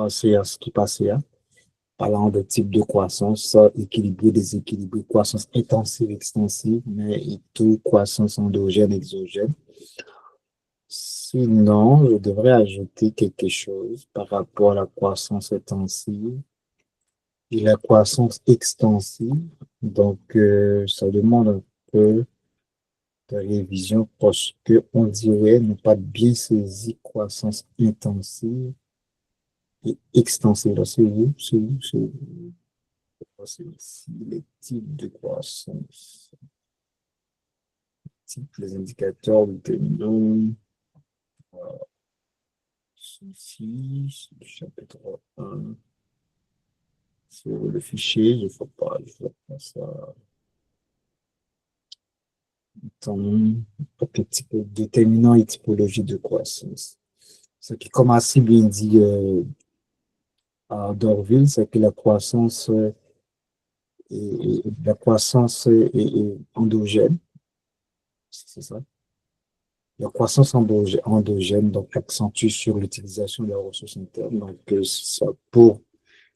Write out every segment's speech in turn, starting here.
séance qui passait, hein, parlant de type de croissance, équilibré, déséquilibré, croissance intensive, extensive, mais et tout croissance endogène, exogène. Sinon, je devrais ajouter quelque chose par rapport à la croissance intensive et la croissance extensive. Donc, ça demande un peu de révision parce que on dirait ne pas bien saisi croissance intensive et extensive. Là, c'est ici les types de croissance, les indicateurs déterminants. Ici, c'est le chapitre 1. Sur le fichier, je faut pas ça. Attends, déterminant et typologie de croissance. Ce qui, comme assez bien dit à Dorville, c'est que la croissance est endogène, c'est ça. La croissance endogène donc, accentue sur l'utilisation des ressources internes. Donc, ça, pour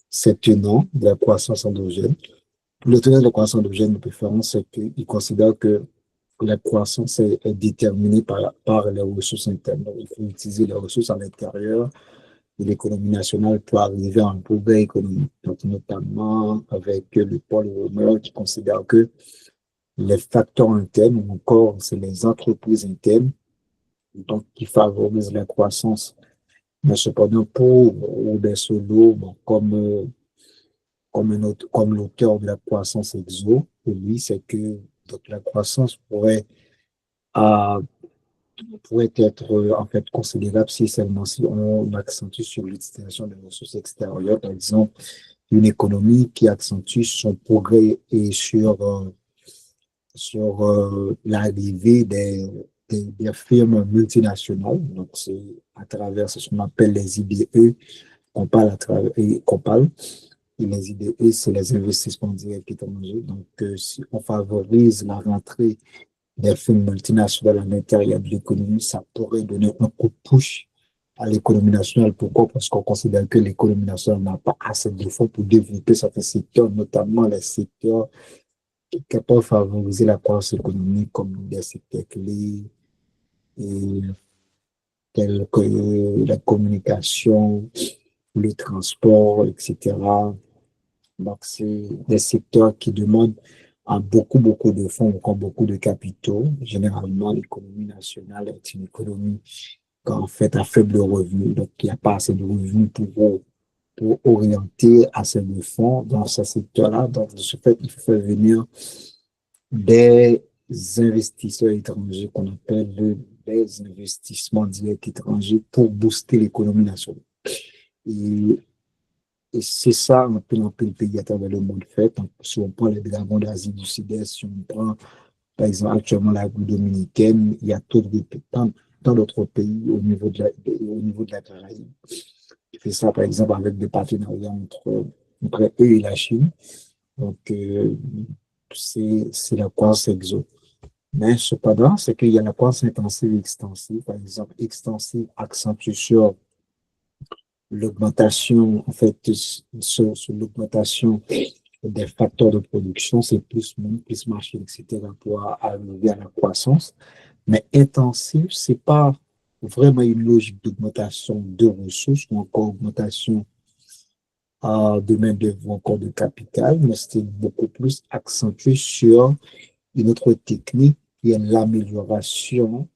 ces tenants de la croissance endogène, le tenant de la croissance endogène de préférence, c'est qu'il considère que la croissance est déterminée par les ressources internes. Donc, il faut utiliser les ressources à l'intérieur de l'économie nationale pour arriver à un progrès économique. Donc, notamment avec le Paul Romer qui considère que les facteurs internes, ou encore c'est les entreprises internes, donc qui favorisent la croissance. Mais cependant, pour Robert Solow, bon, comme l'auteur de la croissance exo, pour lui, c'est que donc, la croissance euh, pourrait être en fait considérable si seulement si on accentue sur l'utilisation des ressources extérieures, par exemple une économie qui accentue son progrès et sur l'arrivée des firmes multinationales. Donc, c'est à travers ce qu'on appelle les IDE qu'on parle à travers, et qu'on parle. Et les IDE, c'est les investissements directs étrangers. Donc, si on favorise la rentrée des firmes multinationales à l'intérieur de l'économie, ça pourrait donner un coup de push à l'économie nationale. Pourquoi? Parce qu'on considère que l'économie nationale n'a pas assez de fonds pour développer certains secteurs, notamment les secteurs qui peuvent favoriser la croissance économique, comme des secteurs clés, et tels que la communication, le transport, etc. Donc, c'est des secteurs qui demandent beaucoup de fonds, encore beaucoup de capitaux. Généralement, l'économie nationale est une économie en fait à faible revenu. Donc, il n'y a pas assez de revenus pour orienter assez de fonds dans ce secteur-là. Donc, de ce fait, il faut faire venir des investisseurs étrangers qu'on appelle des investissements directs étrangers pour booster l'économie nationale. Et et c'est ça un peu le pays à travers le monde fait. Donc, si on prend les dragons d'Asie du Sud-Est, si on prend, par exemple, actuellement la République dominicaine, il y a tant d'autres pays au niveau de la Caraïbe. Qui fait ça, par exemple, avec des partenariats entre eux et la Chine. Donc, c'est la croissance exo. Mais cependant, c'est qu'il y a la croissance intensive et extensive. Par exemple, extensive accentue sur l'augmentation, en fait, sur l'augmentation des facteurs de production, c'est plus monde, plus machine, etc., pour arriver à la croissance. Mais intensif, c'est pas vraiment une logique d'augmentation de ressources ou encore augmentation de main-d'œuvre ou encore de capital, mais c'est beaucoup plus accentué sur une autre technique qui est l'amélioration,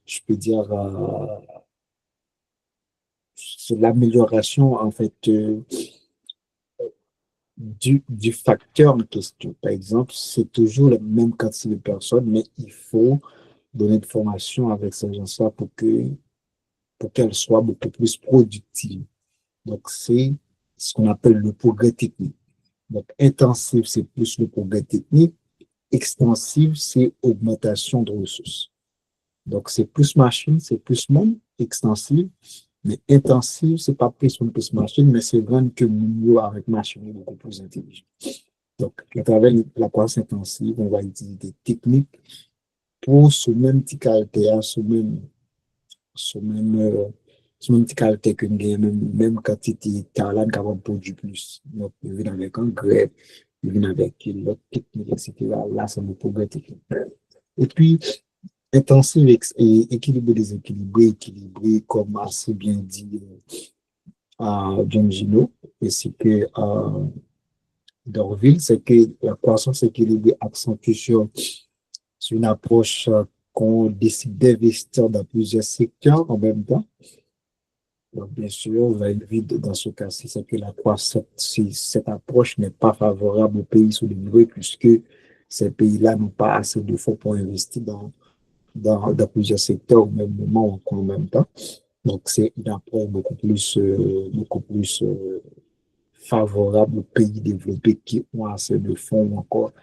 je peux dire, c'est l'amélioration en fait du facteur en question. Par exemple, c'est toujours la même quantité de personnes, mais il faut donner de formation avec ces gens-là pour qu'elles soient beaucoup plus productives. Donc, c'est ce qu'on appelle le progrès technique. Donc, intensif, c'est plus le progrès technique. Extensive, c'est augmentation de ressources. Donc, c'est plus machine, c'est plus monde, extensive. Mais intensive, c'est pas plus une plus machine, mais c'est vraiment que nous, avec machine, est beaucoup plus intelligent. Donc, à travers la croissance intensive, on va utiliser des techniques pour ce même petit caractère, son même petit caractère que nous gagnons, même quantité de talent capable de produire plus. Donc, ils viennent avec un grès, ils viennent avec l'autre technique, etc. Là, c'est le progrès technique. Et puis, intensif et équilibré, équilibré, comme assez bien dit John Gino, et c'est que d'Orville, c'est que la croissance équilibrée accentue sur une approche qu'on décide d'investir dans plusieurs secteurs en même temps. Donc, bien sûr, on va éviter dans ce cas-ci, c'est que la croissance, cette approche n'est pas favorable aux pays sous-développés puisque ces pays-là n'ont pas assez de fonds pour investir dans plusieurs secteurs au même moment ou en même temps. Donc, c'est une approche beaucoup plus favorable aux pays développés qui ont assez de fonds ou encore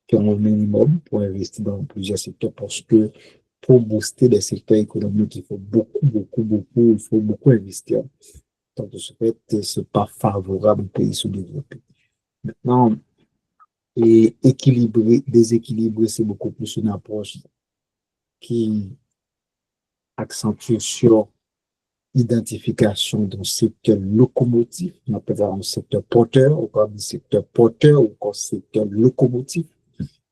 qui ont un minimum pour investir dans plusieurs secteurs parce que pour booster des secteurs économiques, il faut il faut beaucoup investir. Donc, de ce fait, c'est pas favorable aux pays sous-développés. Maintenant, et déséquilibré, c'est beaucoup plus une approche qui accentue sur l'identification d'un secteur locomotif, on appelle ça un secteur porteur, ou encore un secteur porteur, ou encore un secteur locomotif.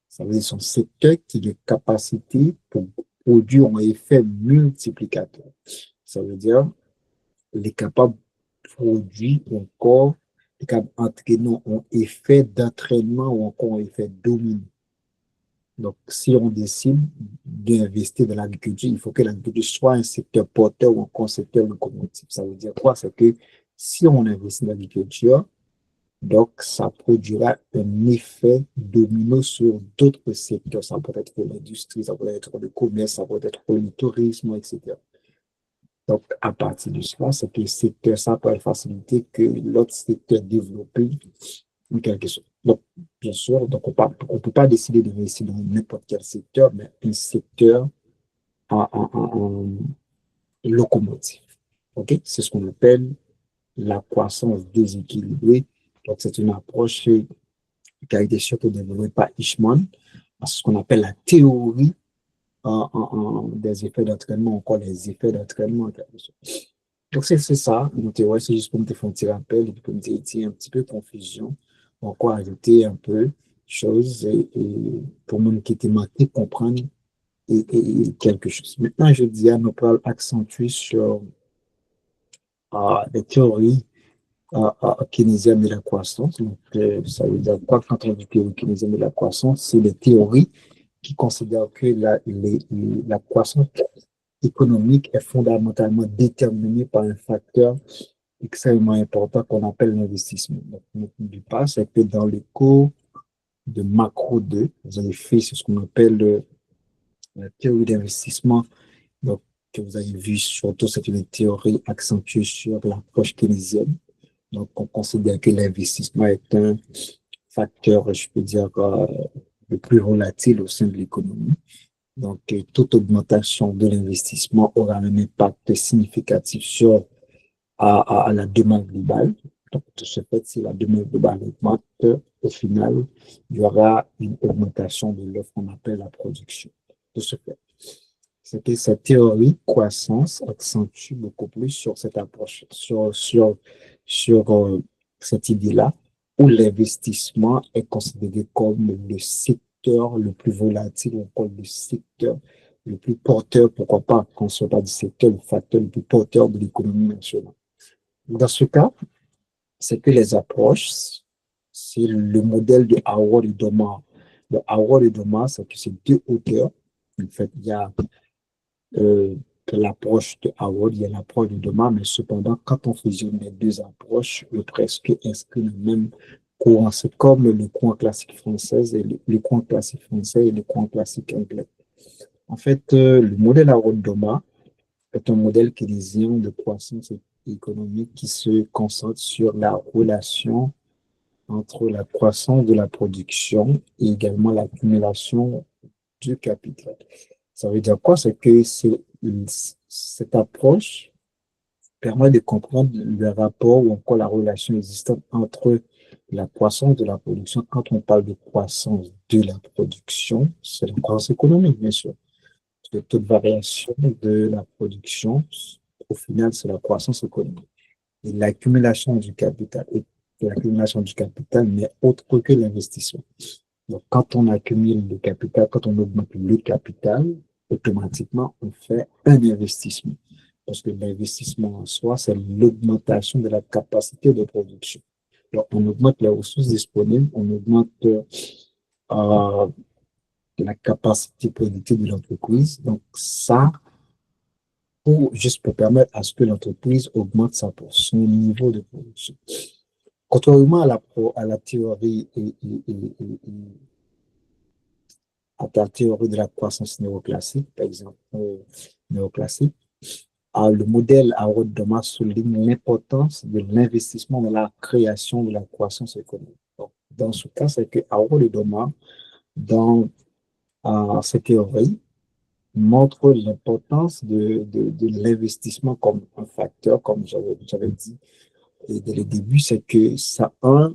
Ça veut dire son secteur qui a des capacités pour produire un effet multiplicateur. Ça veut dire il est capable de produire encore, il est capable d'entraîner un effet d'entraînement ou encore un effet dominant. Donc, si on décide d'investir dans l'agriculture, il faut que l'agriculture soit un secteur porteur ou encore un secteur locomotive. Ça veut dire quoi? C'est que si on investit dans l'agriculture, donc ça produira un effet domino sur d'autres secteurs. Ça peut être pour l'industrie, ça peut être pour le commerce, ça peut être pour le tourisme, etc. Donc, à partir de cela, c'est que le secteur, ça peut faciliter que l'autre secteur développé ou quelque chose. Donc, bien sûr, donc on peut pas décider d'investir dans n'importe quel secteur, mais un secteur en locomotive. OK? C'est ce qu'on appelle la croissance déséquilibrée. Donc, c'est une approche qui a été surtout développée par Ishman, ce qu'on appelle la théorie des effets d'entraînement, encore les effets d'entraînement. Donc, c'est ça. Une théorie, c'est juste pour me faire un petit rappel et pour me dire un petit peu confusion. Encore ajouter un peu de choses et pour moi qui était marqué, comprendre quelque chose. Maintenant, je dis à nous parler accentuer sur les théories keynésiennes de la croissance. Donc, ça veut dire quoi quand on dit théorie keynésienne de la croissance? C'est les théories qui considèrent que la croissance économique est fondamentalement déterminée par un facteur extrêmement important qu'on appelle l'investissement. Donc, n'oublie pas, c'est que dans le cours de macro 2, vous avez fait ce qu'on appelle la théorie d'investissement. Donc, que vous avez vu, surtout, c'est une théorie accentuée sur l'approche keynésienne. Donc, on considère que l'investissement est un facteur, je peux dire, le plus volatile au sein de l'économie. Donc, toute augmentation de l'investissement aura un impact significatif sur à la demande globale. Donc, de ce fait, si la demande globale augmente, au final, il y aura une augmentation de l'offre qu'on appelle la production. De ce fait, c'est que cette théorie croissance accentue beaucoup plus sur cette approche, sur cette idée-là, où l'investissement est considéré comme le secteur le plus volatile, ou comme le secteur le plus porteur, pourquoi pas, qu'on ne soit pas du secteur, le facteur le plus porteur de l'économie nationale. Dans ce cas, c'est que les approches, c'est le modèle de Howard et Doma. Le Howard et Doma, c'est que c'est deux auteurs. En fait, il y a l'approche de Howard, il y a l'approche de Doma, mais cependant, quand on fusionne les deux approches, le presque inscrit le même courant. C'est comme le courant classique français et le courant classique français et le courant classique anglais. En fait, le modèle Howard-Doma est un modèle keynésien de croissance économique qui se concentre sur la relation entre la croissance de la production et également l'accumulation du capital. Ça veut dire quoi? C'est que cette approche permet de comprendre le rapport ou encore la relation existante entre la croissance de la production. Quand on parle de croissance de la production, c'est la croissance économique, bien sûr. Le taux de variation de la production, au final, c'est la croissance économique. Et l'accumulation du capital n'est autre que l'investissement. Donc, quand on accumule le capital, quand on augmente le capital, automatiquement, on fait un investissement. Parce que l'investissement en soi, c'est l'augmentation de la capacité de production. Donc, on augmente les ressources disponibles, on augmente euh, la capacité productive de l'entreprise. Donc, ça, juste pour permettre à ce que l'entreprise augmente son niveau de production. Contrairement à la théorie à la théorie de la croissance néoclassique, par exemple, néoclassique, le modèle Harold Thomas souligne l'importance de l'investissement dans la création de la croissance économique. Donc, dans ce cas, c'est que Harold Thomas, dans cette théorie, montre l'importance de l'investissement comme un facteur, comme j'avais dit et dès le début, c'est que ça a un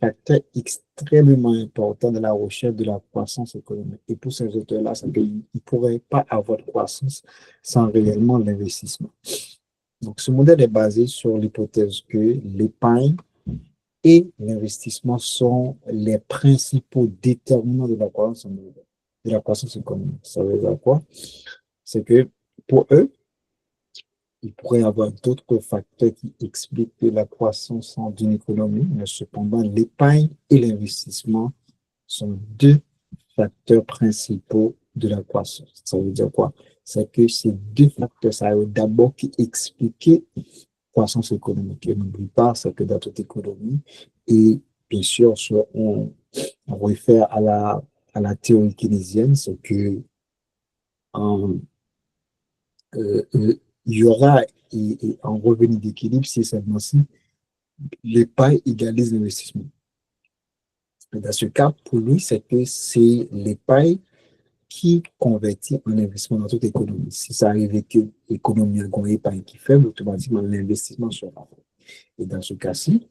facteur extrêmement important de la recherche de la croissance économique. Et pour ces auteurs-là, c'est qu'ils ne pourraient pas avoir de croissance sans réellement l'investissement. Donc, ce modèle est basé sur l'hypothèse que l'épargne et l'investissement sont les principaux déterminants de la croissance économique. Ça veut dire quoi? C'est que pour eux, il pourrait y avoir d'autres facteurs qui expliquent la croissance d'une économie, mais cependant, l'épargne et l'investissement sont deux facteurs principaux de la croissance. Ça veut dire quoi? C'est que ces deux facteurs, ça a d'abord qui expliquer la croissance économique. Et n'oublie pas, c'est que dans toute économie, et bien sûr, on réfère à la théorie keynésienne, c'est que en, il y aura un revenu d'équilibre si seulement si l'épargne égalise l'investissement. Dans ce cas, pour lui, c'est que c'est l'épargne qui convertit en investissement dans toute économie. Si ça arrive que l'économie a une épargne qui est faible, automatiquement l'investissement sera faible. Et dans ce cas-ci,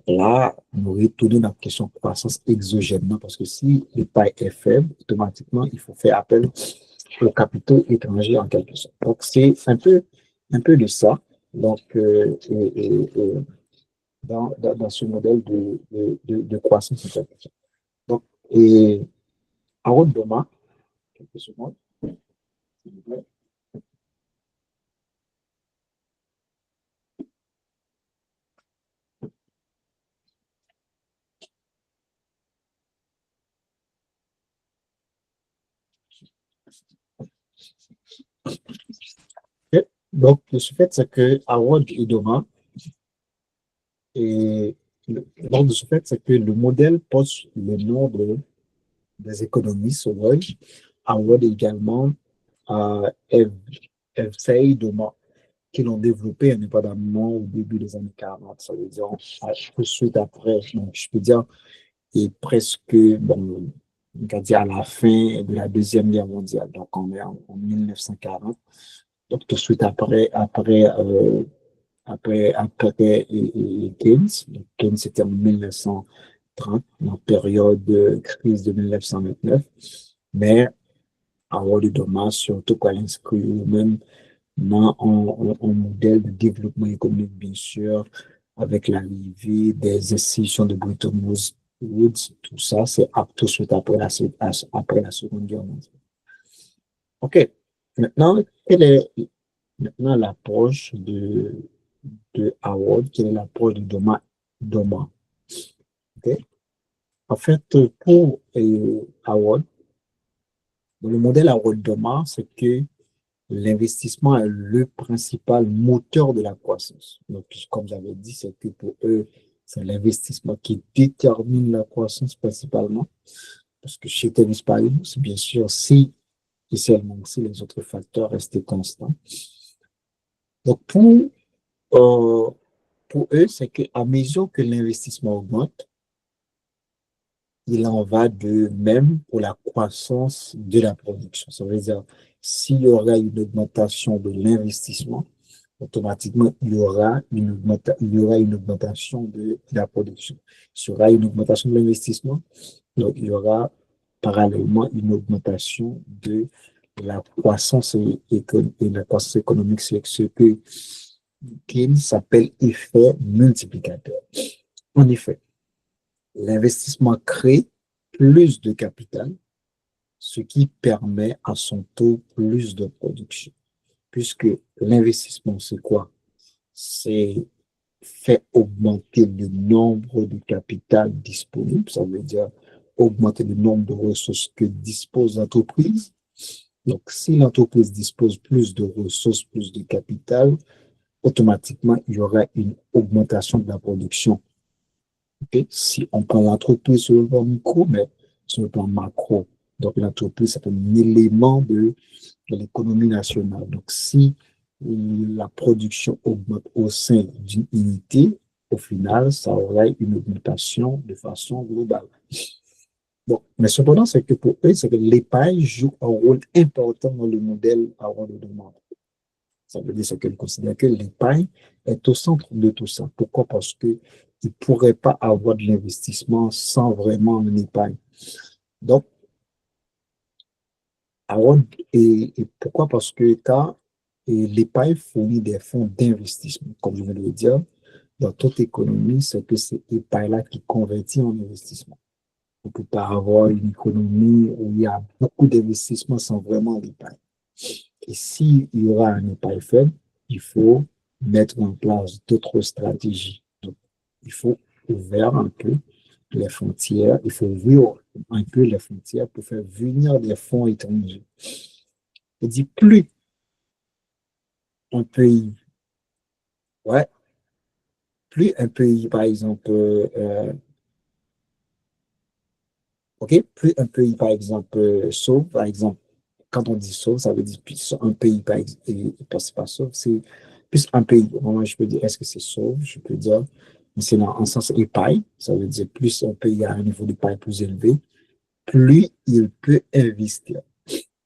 là, on aurait tourné dans la question de croissance exogène, parce que si l'épargne est faible, automatiquement, il faut faire appel aux capitaux étrangers en quelque sorte. Donc, c'est un peu de ça. Donc, dans ce modèle de croissance en quelque sorte. Donc, et Harold Doma, quelques secondes, s'il vous plaît. Et donc, ce fait, c'est que Harold et Doma, et donc, de ce fait, c'est que le modèle pose le nom des économistes sauvages. Harold également Evsei Doma, qui l'ont développé indépendamment au début des années 40. Ça veut dire tout de suite après. Donc, je peux dire et presque, bon, on va dire à la fin de la Deuxième Guerre mondiale. Donc, on est en 1940. Donc, tout de suite après Keynes. Donc, Keynes, c'était en 1930, en période de crise de 1929. Mais Harold Thomas, surtout quand il inscrit même dans un modèle de développement économique, bien sûr, avec l'arrivée des institutions de Bretton Woods, tout ça, c'est tout de suite après la Seconde Guerre mondiale. OK. Maintenant, quelle est maintenant l'approche de Howard? Quelle est l'approche de Doma? OK. En fait, pour Howard, le modèle Howard Doma, c'est que l'investissement est le principal moteur de la croissance. Donc, comme j'avais dit, c'est que pour eux, c'est l'investissement qui détermine la croissance principalement. Parce que chez Tennis Paris, c'est bien sûr si et seulement si les autres facteurs restaient constants. Donc, euh, pour eux, c'est qu'à mesure que l'investissement augmente, il en va de même pour la croissance de la production. Ça veut dire, s'il y aura une augmentation de l'investissement, automatiquement, il y aura une augmentation de la production. S'il y aura une augmentation de l'investissement, donc il y aura parallèlement une augmentation de la croissance et la croissance économique, c'est ce que Keynes s'appelle effet multiplicateur. En effet, l'investissement crée plus de capital, ce qui permet à son tour plus de production. Puisque l'investissement, c'est quoi? C'est fait augmenter le nombre de capital disponible, ça veut dire augmenter le nombre de ressources que dispose l'entreprise. Donc, si l'entreprise dispose plus de ressources, plus de capital, automatiquement, il y aura une augmentation de la production. Okay? Si on prend l'entreprise sur le plan micro, mais sur le plan macro, donc l'entreprise, c'est un élément de l'économie nationale. Donc, si la production augmente au sein d'une unité, au final, ça aura une augmentation de façon globale. Bon, mais cependant, c'est que pour eux, c'est que l'épargne joue un rôle important dans le modèle à rôle de demande. Ça veut dire qu'ils considèrent que l'épargne est au centre de tout ça. Pourquoi? Parce qu'ils ne pourraient pas avoir de l'investissement sans vraiment une épargne. Donc, et pourquoi? Parce que quand l'épargne fournit des fonds d'investissement, comme je viens de le dire, dans toute économie, c'est que c'est l'épargne-là qui convertit en investissement. On ne peut pas avoir une économie où il y a beaucoup d'investissements sans vraiment d'épargne. Et s'il y aura un épargne faible, il faut mettre en place d'autres stratégies. Donc, il faut ouvrir un peu les frontières, il faut ouvrir un peu les frontières pour faire venir des fonds étrangers. Je dis plus un pays, ouais, plus un pays, par exemple, OK, plus un pays, par exemple, sauve, par exemple, quand on dit sauve, ça veut dire plus un pays, par exemple, et c'est pas sauve, c'est plus un pays. Moi, je peux dire, est-ce que c'est sauve? Je peux dire, mais c'est dans un sens épaille, ça veut dire plus un pays a un niveau d'épaille plus élevé, plus il peut investir.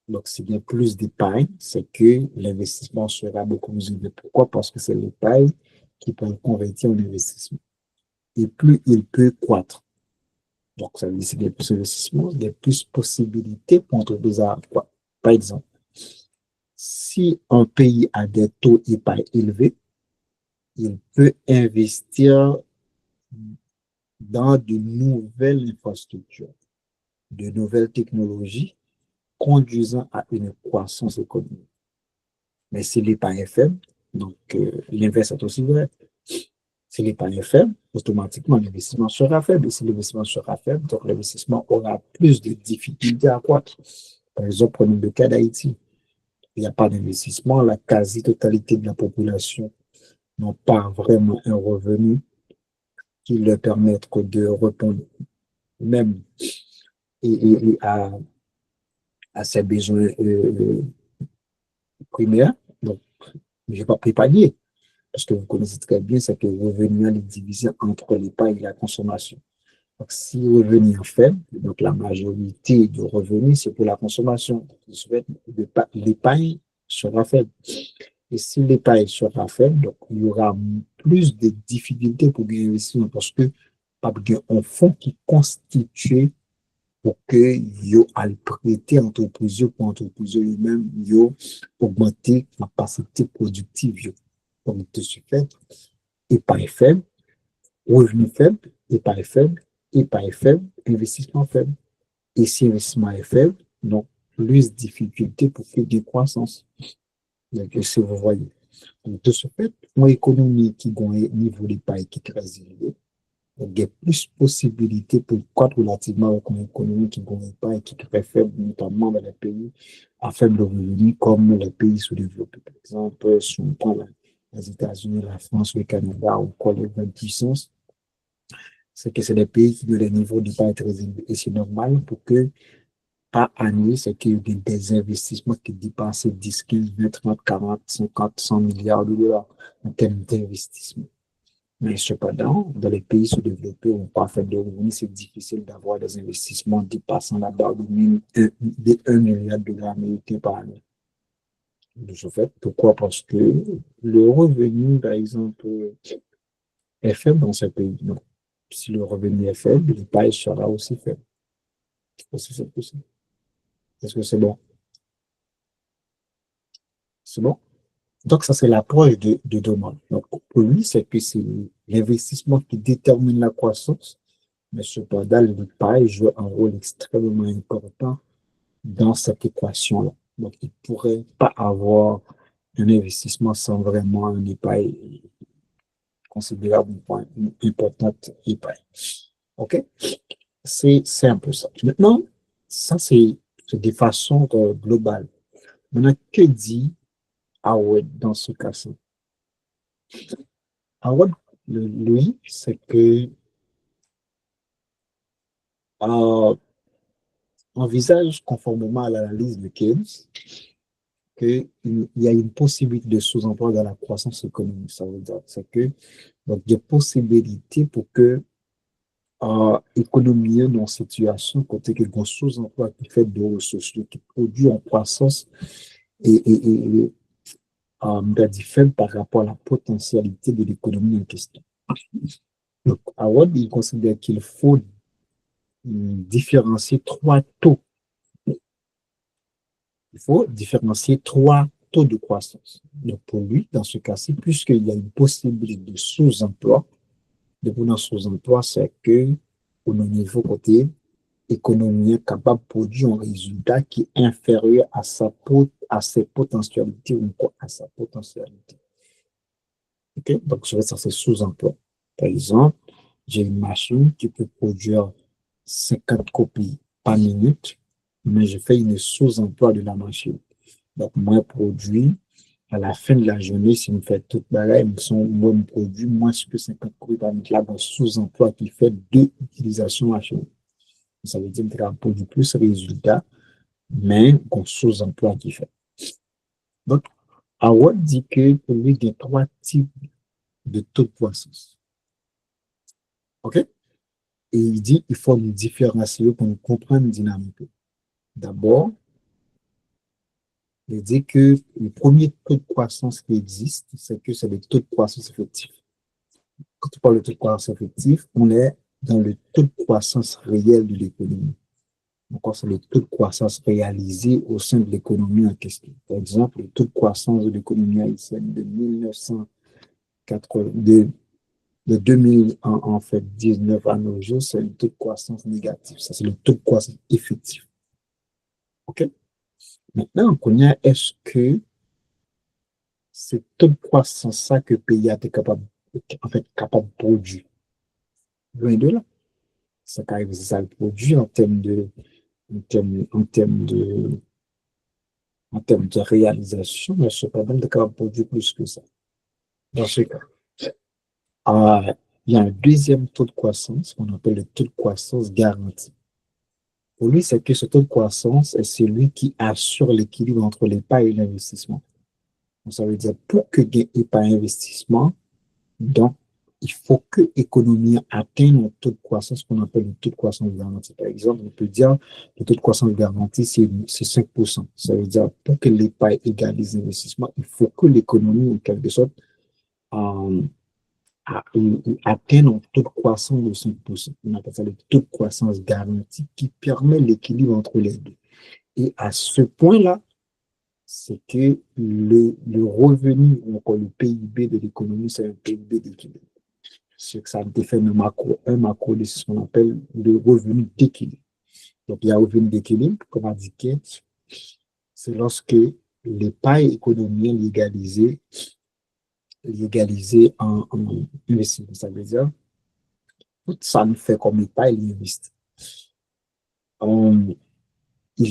Donc, s'il y a plus d'épargne, c'est que l'investissement sera beaucoup plus élevé. Pourquoi? Parce que c'est l'épargne qui peut le convertir en investissement. Et plus il peut croître. Donc, ça veut dire que s'il y a plus d'investissement, il y a plus de possibilités pour l'entreprise à croître. Par exemple, si un pays a des taux d'épargne élevés, il peut investir dans de nouvelles infrastructures, de nouvelles technologies conduisant à une croissance économique. Mais si l'épargne est faible, donc l'inverse est aussi vrai. Si l'épargne est faible, automatiquement l'investissement sera faible. Et si l'investissement sera faible, donc l'investissement aura plus de difficultés à croître. Par exemple, prenons le cas d'Haïti. Il n'y a pas d'investissement, la quasi-totalité de la population n'ont pas vraiment un revenu qui leur permette de répondre même à ses besoins primaires. Donc, je ne vais pas préparer. Parce que vous connaissez très bien, c'est que le revenu est divisé entre l'épargne et la consommation. Donc, si le revenu est faible, donc la majorité du revenu, c'est pour la consommation. L'épargne sera faible. Et si l'épargne sera faible, donc il y aura plus de difficultés pour gagner investissement parce que pas un fonds qui constitue pour que yo al prêter entreprise pour entreprise eux-mêmes yo augmenter la capacité productive yo. Donc de ce fait, épargne faible, revenu faible, épargne faible, épargne faible, investissement faible. Et si l'investissement est faible, donc plus de difficultés pour faire des croissances. Donc, si vous voyez. Donc, de ce fait, une économie qui a un niveau d'épargne qui est très élevé, donc, il y a plus de possibilités pour croître relativement avec une économie qui a un épargne qui est très faible, notamment dans les pays à faible revenu, comme les pays sous-développés. Par exemple, si on prend les États-Unis, la France, le Canada ou quoi les grandes puissances, c'est que c'est des pays qui ont des niveaux d'épargne très élevés. Et c'est normal pour que par année, c'est qu'il y a des investissements qui dépassent 10, 15, 20, 30, 40, 50, 100 milliards de dollars en termes d'investissement. Mais cependant, dans les pays sous-développés où on pas fait de revenus, c'est difficile d'avoir des investissements dépassant la barre de 1 milliard de dollars américains par année. De ce fait, pourquoi? Parce que le revenu, par exemple, est faible dans ces pays. Donc, si le revenu est faible, l'épargne sera aussi faible. C'est possible. Est-ce que c'est bon? C'est bon? Donc, ça, c'est l'approche de Donald. Donc, pour lui, c'est que c'est l'investissement qui détermine la croissance, mais cependant, l'EPA joue un rôle extrêmement important dans cette équation-là. Donc, il ne pourrait pas avoir un investissement sans vraiment un épargne considérable, un point importante épargne. OK? C'est un peu ça. Maintenant, ça, c'est des façons globales. Maintenant, que dit Howard dans ce cas-ci? Howard, lui, c'est que envisage, conformément à l'analyse de Keynes, qu'il y a une possibilité de sous-emploi dans la croissance économique. Ça veut dire c'est que donc des possibilités pour que l'économie est en situation côté que un sous-emploi qui fait de ressources, qui produit en croissance et faible par rapport à la potentialité de l'économie en question. Donc, Howard, il considère qu'il faut différencier trois taux. Il faut différencier trois taux de croissance. Donc, pour lui, dans ce cas-ci, puisqu'il y a une possibilité de sous-emploi, de sous-emploi, c'est que, au niveau côté économie capable de produire un résultat qui est inférieur à ses potentialités ou à sa potentialité. Okay? Donc, ça, c'est sous-emploi. Par exemple, j'ai une machine qui peut produire 50 copies par minute, mais je fais une sous-emploi de la machine. Donc, moi, produit, à la fin de la journée, si on fait toute pareil, moi, je produis moins que 50 copies par minute. Là, un sous-emploi qui fait deux utilisations machine. Ça veut dire que tu produit plus de résultats, mais qu'on sous-emploi qui fait. Donc, Howard dit que pour lui, il y a trois types de taux de croissance. OK? Et il dit qu'il faut nous différencier pour nous comprendre la dynamique. D'abord, il dit que le premier taux de croissance qui existe, c'est que c'est le taux de croissance effectif. Quand on parle de taux de croissance effectif, on est dans le taux de croissance réel de l'économie. Donc, c'est le taux de croissance réalisé au sein de l'économie en question. Par exemple, le taux de croissance de l'économie haïtienne de 1980, de 2000 en fait 19 à nos jours, c'est un taux de croissance négatif. Ça, c'est le taux de croissance effectif. OK? Maintenant, on connaît est-ce que ce taux de croissance-là que le pays a été capable, en fait, capable de produire. Loin de là. Ça arrive, ça le produit en termes de, en termes de réalisation, mais cependant, il est capable de produire plus que ça. Dans ce cas, il y a un deuxième taux de croissance qu'on appelle le taux de croissance garanti. Pour lui, c'est que ce taux de croissance est celui qui assure l'équilibre entre l'épargne et l'investissement. Donc, ça veut dire pour que il n'y ait pas investissement, donc il faut que l'économie atteigne un taux de croissance qu'on appelle le taux de croissance garanti. Par exemple, on peut dire le taux de croissance garanti, c'est 5%. Ça veut dire pour que l'épargne égalise l'investissement, il faut que l'économie, en quelque sorte, atteindre un taux de croissance de 5%. On appelle ça le taux de croissance garanti qui permet l'équilibre entre les deux. Et à ce point-là, c'est que le revenu, ou encore le PIB de l'économie, c'est un PIB d'équilibre. C'est que ça fait un macro de ce qu'on appelle le revenu d'équilibre. Donc, il y a un revenu d'équilibre, comme indiqué, c'est lorsque l'épargne économique légalisée en investissement. Ça veut dire, tout ça nous fait comme épargne investit. Il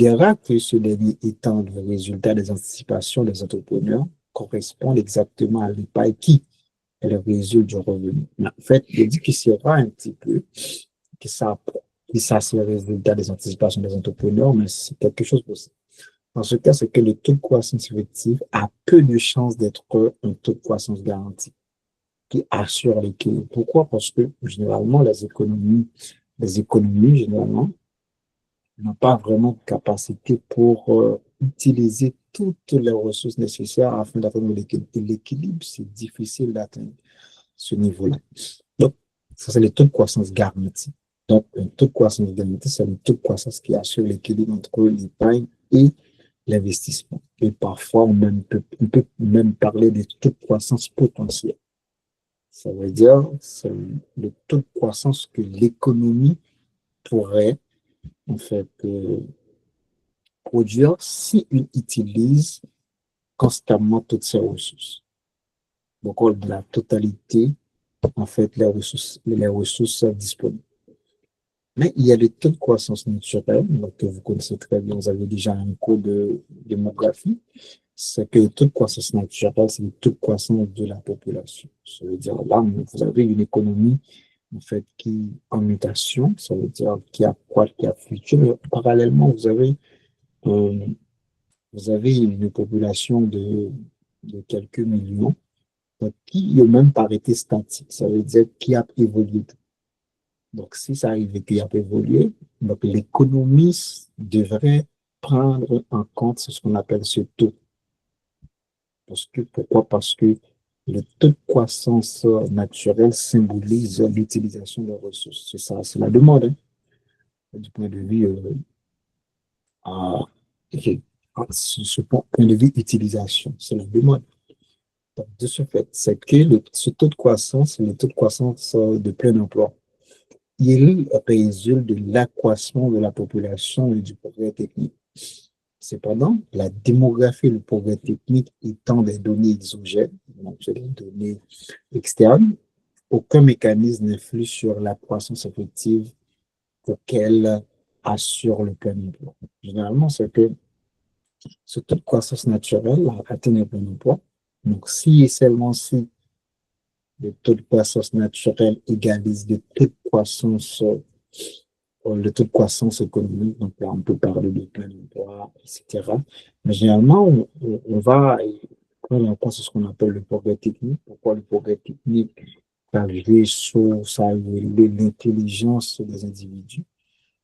est rare que ce dernier étant le résultat des anticipations des entrepreneurs corresponde exactement à l'épargne qui est le résultat du revenu. Mais en fait, il dit que c'est rare un petit peu que ça, c'est le résultat des anticipations des entrepreneurs, mais c'est quelque chose possible. Dans ce cas, c'est que le taux de croissance effective a peu de chances d'être un taux de croissance garanti qui assure l'équilibre. Pourquoi? Parce que généralement, les économies, généralement, n'ont pas vraiment de capacité pour utiliser toutes les ressources nécessaires afin d'atteindre l'équilibre. Et l'équilibre, c'est difficile d'atteindre ce niveau-là. Donc, ça, c'est le taux de croissance garanti. Donc, un taux de croissance garanti, c'est le taux de croissance qui assure l'équilibre entre l'épargne et l'investissement. Et parfois, on peut même parler de taux de croissance potentielle. Ça veut dire c'est le taux de croissance que l'économie pourrait en fait produire si elle utilise constamment toutes ses ressources. Donc, la totalité, en fait, les ressources disponibles. Mais il y a le taux de croissance naturelle, donc, que vous connaissez très bien, vous avez déjà un cours de démographie, c'est que le taux de croissance naturelle, c'est le taux de croissance de la population. Ça veut dire, là, vous avez une économie, en fait, qui en mutation, ça veut dire qui a quoi, qui a fluctué, mais parallèlement, euh, vous avez une population de quelques millions, donc, qui n'a même pas été statique, ça veut dire qui a évolué. Donc, si ça arrive qu'il a évolué, donc l'économie devrait prendre en compte ce qu'on appelle ce taux. Pourquoi? Parce que le taux de croissance naturelle symbolise l'utilisation des ressources. C'est ça, c'est la demande, hein, du point de vue, à, ok, ce point de vue utilisation, c'est la demande. Donc, de ce fait, c'est que ce taux de croissance, c'est le taux de croissance de plein emploi. Il résulte de l'accroissement de la population et du progrès technique. Cependant, la démographie et le progrès technique étant des données exogènes, donc c'est des données externes, aucun mécanisme n'influe sur la croissance effective pour qu'elle assure le plein emploi. Généralement, c'est que ce taux de croissance naturelle atteint le plein emploi. Donc, si et seulement si le taux de croissance naturelle égalise le taux de croissance économique, donc là, on peut parler de plein emploi, etc. Mais généralement, on va prendre en compte ce qu'on appelle le progrès technique. Pourquoi le progrès technique? Ça a élevé l'intelligence des individus.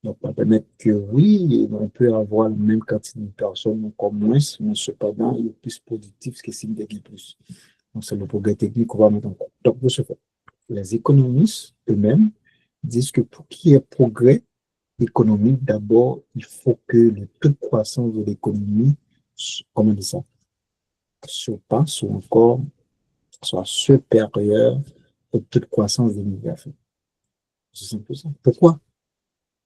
Donc, ça permet que oui, on peut avoir la même quantité de personnes, comme moins, mais cependant, il est plus productif, ce qui signifie plus. Donc, c'est le progrès technique qu'on va mettre en compte. Donc, de ce fait, les économistes eux-mêmes disent que pour qu'il y ait progrès économique, d'abord, il faut que le taux de croissance de l'économie, comment dire ça, surpasse ou encore soit supérieur au taux de croissance de l'immigration. C'est simple ça. Pourquoi?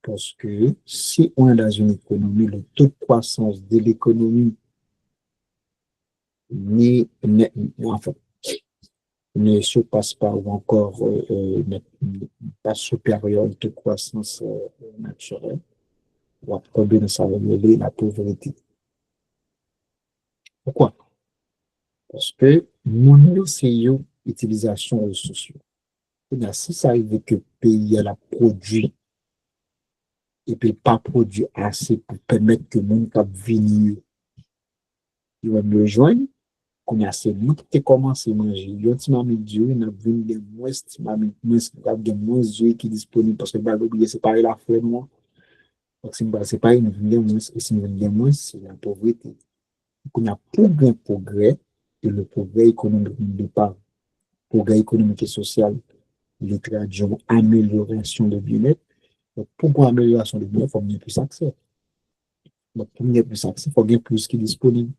Parce que si on est dans une économie, le taux de croissance de l'économie enfin, ne se passe pas ou encore n'est pas supérieur au taux de croissance naturelle, ou après bien ça va mêler la pauvreté. Pourquoi? Parce que mon c'est une utilisation des ressources. Si ça arrive que le pays a produit et puis pas produit assez pour permettre que le monde puisse venir, il va me rejoindre. Qu'on a assez de qui commencé à manger. Il y a un Dieu, il y a des moins, des moins d'œufs qui sont disponibles parce que bah, oublier, c'est pareil la fleur noire. Donc, c'est pas une vie moins, c'est une vie moins, c'est la pauvreté. Donc, on a pour un progrès, et le progrès économique de part, progrès économique et social, il traduit en amélioration de bien-être. Donc, pour une amélioration de bien-être, il faut bien plus accès. Donc, pour bien plus accès, il faut bien plus qui est disponible.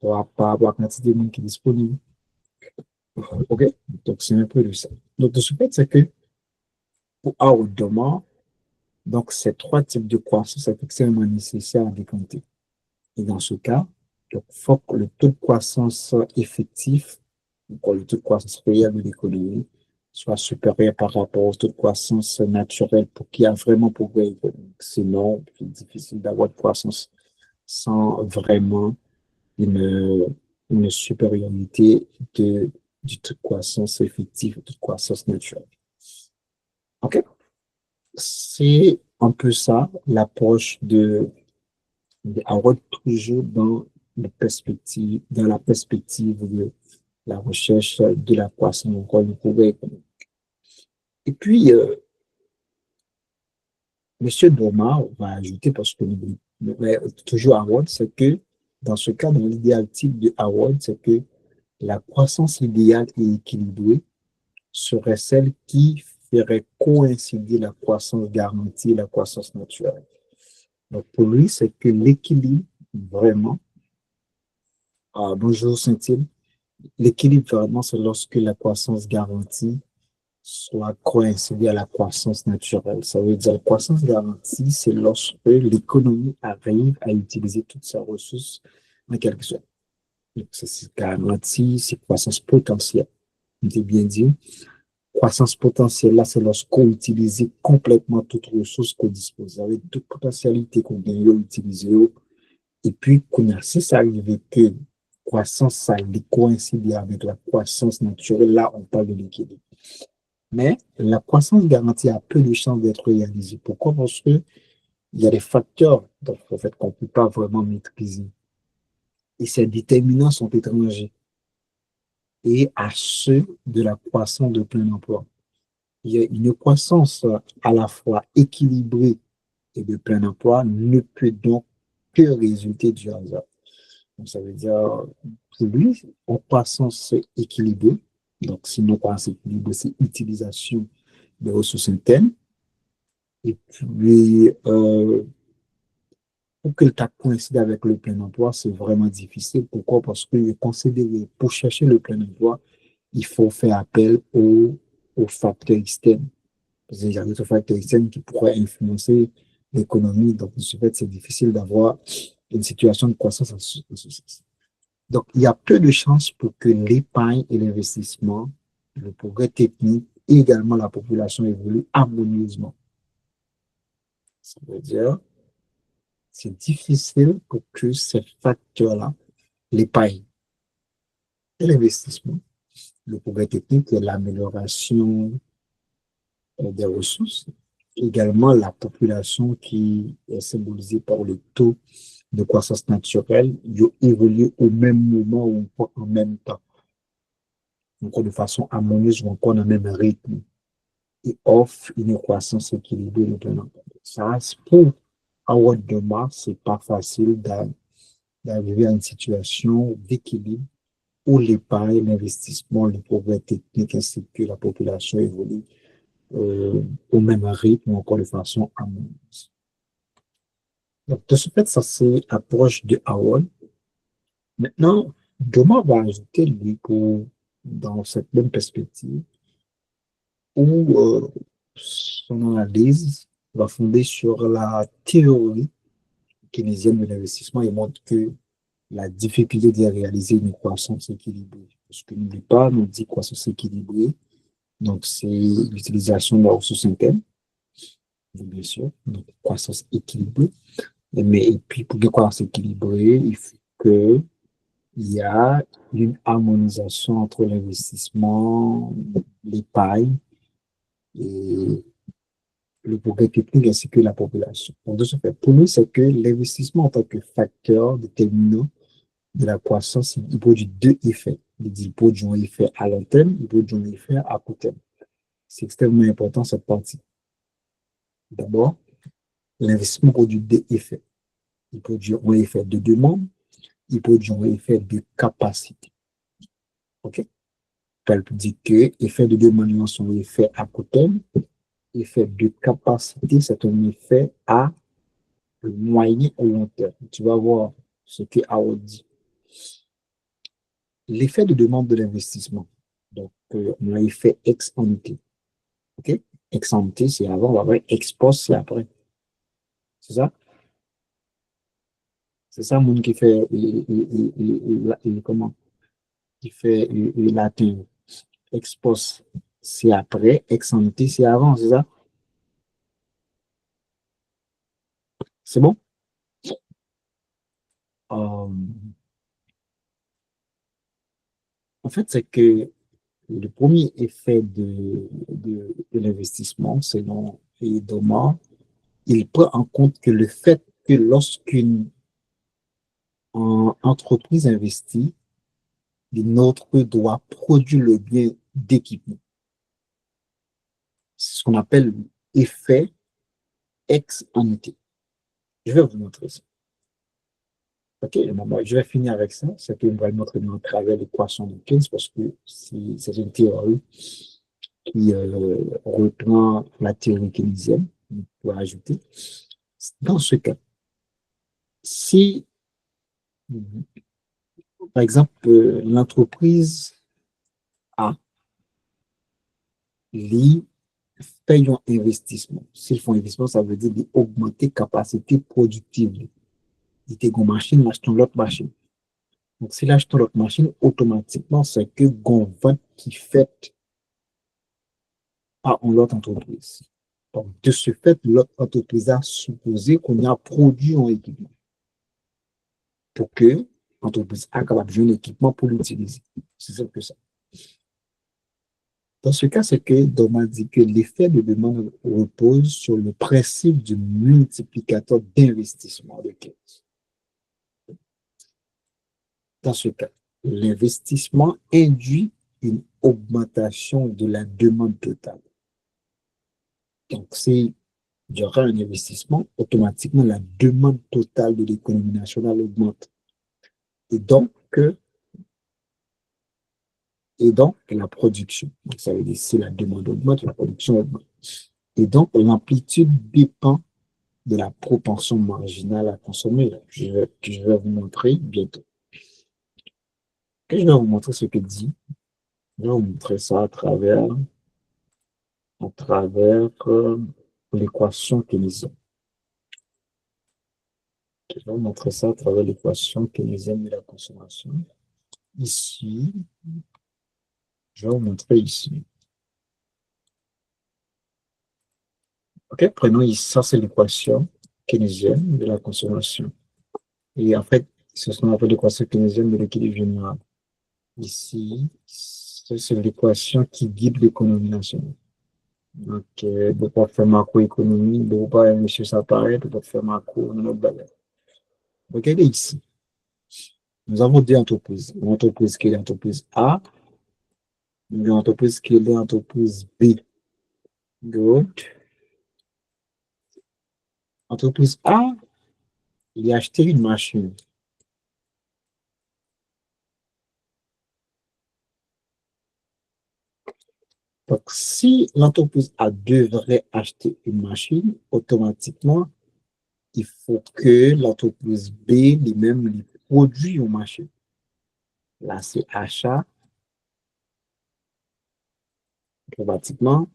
Par rapport à la quantité de monde qui est disponible. OK? Donc, c'est un peu de ça. Donc, de ce fait, c'est que pour avoir demande, donc, ces trois types de croissance sont extrêmement nécessaires à décompter. Et dans ce cas, donc, il faut que le taux de croissance effectif, ou le taux de croissance réel de l'économie, soit supérieur par rapport au taux de croissance naturel pour qu'il y ait vraiment progrès économique. Sinon, c'est difficile d'avoir de croissance sans vraiment une, une supériorité du taux de croissance effectif, du taux de croissance naturelle. OK? C'est un peu ça, l'approche de Howard, toujours dans la perspective de la recherche de la croissance, encore du progrès économique. Et puis, M. Domar va ajouter, parce que mais toujours Howard, c'est que dans ce cas, dans l'idéal type de Howard, c'est que la croissance idéale et équilibrée serait celle qui ferait coïncider la croissance garantie et la croissance naturelle. Donc, pour lui, c'est que l'équilibre, vraiment, Bonjour, Cynthia. L'équilibre, vraiment, c'est lorsque la croissance garantie soit coïncidée à la croissance naturelle. Ça veut dire la croissance garantie, c'est lorsque l'économie arrive à utiliser toutes ses ressources en quelque sorte. Donc, ça, c'est garanti, c'est croissance potentielle. On bien dit. Croissance potentielle, là, c'est lorsqu'on utilise complètement toutes les ressources qu'on dispose. Avec toute potentialité qu'on gagne, utiliser. Et puis, qu'on a, si ça arrive que croissance, ça coïncide avec la croissance naturelle, là, on parle de l'équilibre. Mais la croissance garantie a peu de chances d'être réalisée. Pourquoi? Parce que il y a des facteurs, donc, en fait, qu'on ne peut pas vraiment maîtriser. Et ces déterminants sont étrangers et à ceux de la croissance de plein emploi. Il y a une croissance à la fois équilibrée et de plein emploi ne peut donc que résulter du hasard. Donc, ça veut dire, pour lui, en croissance équilibrée, donc sinon croissance équilibrée, c'est utilisation des ressources internes. Et puis, pour que le cas coïncide avec le plein emploi, c'est vraiment difficile. Pourquoi? Parce que considérer, pour chercher le plein emploi, il faut faire appel aux facteurs externes. Parce qu'il y a d'autres facteurs externes qui pourraient influencer l'économie. Donc, de ce fait, c'est difficile d'avoir une situation de croissance en ce sens. Donc, il y a peu de chances pour que l'épargne et l'investissement, le progrès technique et également la population évoluent harmonieusement. Ça veut dire, c'est difficile pour que ces facteurs-là, l'épargne et l'investissement, le progrès technique et l'amélioration des ressources, également la population qui est symbolisée par le taux de croissance naturelle, évolue au même moment ou en même temps, encore de façon harmonieuse ou encore dans le même rythme, et offre une croissance équilibrée maintenant. Ça, pour Howard Dema, c'est pas facile d'arriver à une situation d'équilibre où l'épargne, l'investissement, le progrès technique ainsi que la population évolue au même rythme ou encore de façon harmonieuse. Donc, de ce fait, ça c'est approche de Howard. Maintenant, Doma va ajouter, lui, dans cette même perspective, où son analyse va fonder sur la théorie keynésienne de l'investissement et montre que la difficulté de réaliser une croissance équilibrée. Parce que n'oublie pas, nous dit croissance équilibrée, donc c'est l'utilisation de la ressource interne, bien sûr, donc croissance équilibrée. Mais et puis pour une croissance équilibrée, il faut que il y a une harmonisation entre l'investissement, l'épargne et le progrès technique ainsi que la population. Donc, de ce fait, pour nous, c'est que l'investissement en tant que facteur déterminant de la croissance, il produit deux effets. Il produit un effet à long terme, il produit un effet à court terme. C'est extrêmement important cette partie. D'abord, l'investissement produit deux effets. Il produit un effet de demande, il produit un effet de capacité. OK? Elle dit que effet de demande, c'est un effet à court terme, effet de capacité, c'est un effet à moyen ou long terme. Tu vas voir ce que Howard dit. L'effet de demande de l'investissement. Donc, on a l'effet ex ante. OK? Ex ante, c'est avant, on va voir ex post, c'est après. C'est ça? C'est ça, mon qui fait, comment? Qui fait latin. Ex post, c'est après. Ex ante, c'est avant, c'est ça? C'est bon? Euh, en fait, c'est que le premier effet de l'investissement, selon Doma, il prend en compte que le fait que lorsqu'une entreprise investit, une autre doit produire le bien d'équipement. C'est ce qu'on appelle effet ex ante. Je vais vous montrer ça. OK, je vais finir avec ça. C'est que je vais le montrer à travers l'équation de Keynes parce que c'est une théorie qui reprend la théorie keynésienne, pour ajouter. Dans ce cas, si Par exemple, l'entreprise A, lui, fait un investissement. S'ils font investissement, ça veut dire d'augmenter capacité productive. Il te une machine, achète l'autre machine. Donc, s'il achète l'autre machine, automatiquement, c'est que gon vente qui fait par l'autre entreprise. Donc, de ce fait, l'autre entreprise a supposé qu'on a produit un équipement pour que l'entreprise a capable de un équipement pour l'utiliser. C'est simple que ça. Dans ce cas, c'est que Doma dit que l'effet de demande repose sur le principe du multiplicateur d'investissement de caisse. Dans ce cas, l'investissement induit une augmentation de la demande totale. Donc, si il y aura un investissement, automatiquement, la demande totale de l'économie nationale augmente. Et donc, euh, et donc la production. Donc, ça veut dire si la demande augmente, la production augmente. Et donc, l'amplitude dépend de la propension marginale à consommer, que je vais vous montrer bientôt. Et je vais vous montrer ce que dit. Je vais vous montrer ça à travers l'équation keynésienne. Je vais vous montrer ça à travers l'équation keynésienne de la consommation. Ici, je vais vous montrer ici. OK, prenons ici, ça c'est l'équation keynésienne de la consommation. Et en fait, c'est ce qu'on appelle l'équation keynésienne de l'équilibre général. Ici, c'est l'équation qui guide l'économie nationale. Donc, de pas faire macroéconomie, de pas monsieur ça paraît, de pas faire macro, notre bagage. Regardez ici. Nous avons deux entreprises. Une entreprise qui est l'entreprise A, une entreprise qui est l'entreprise B. Good. Entreprise A, il a acheté une machine. Donc, si l'entreprise A devrait acheter une machine, automatiquement, il faut que l'entreprise B lui-même lui produit une machine. Là, c'est achat, automatiquement.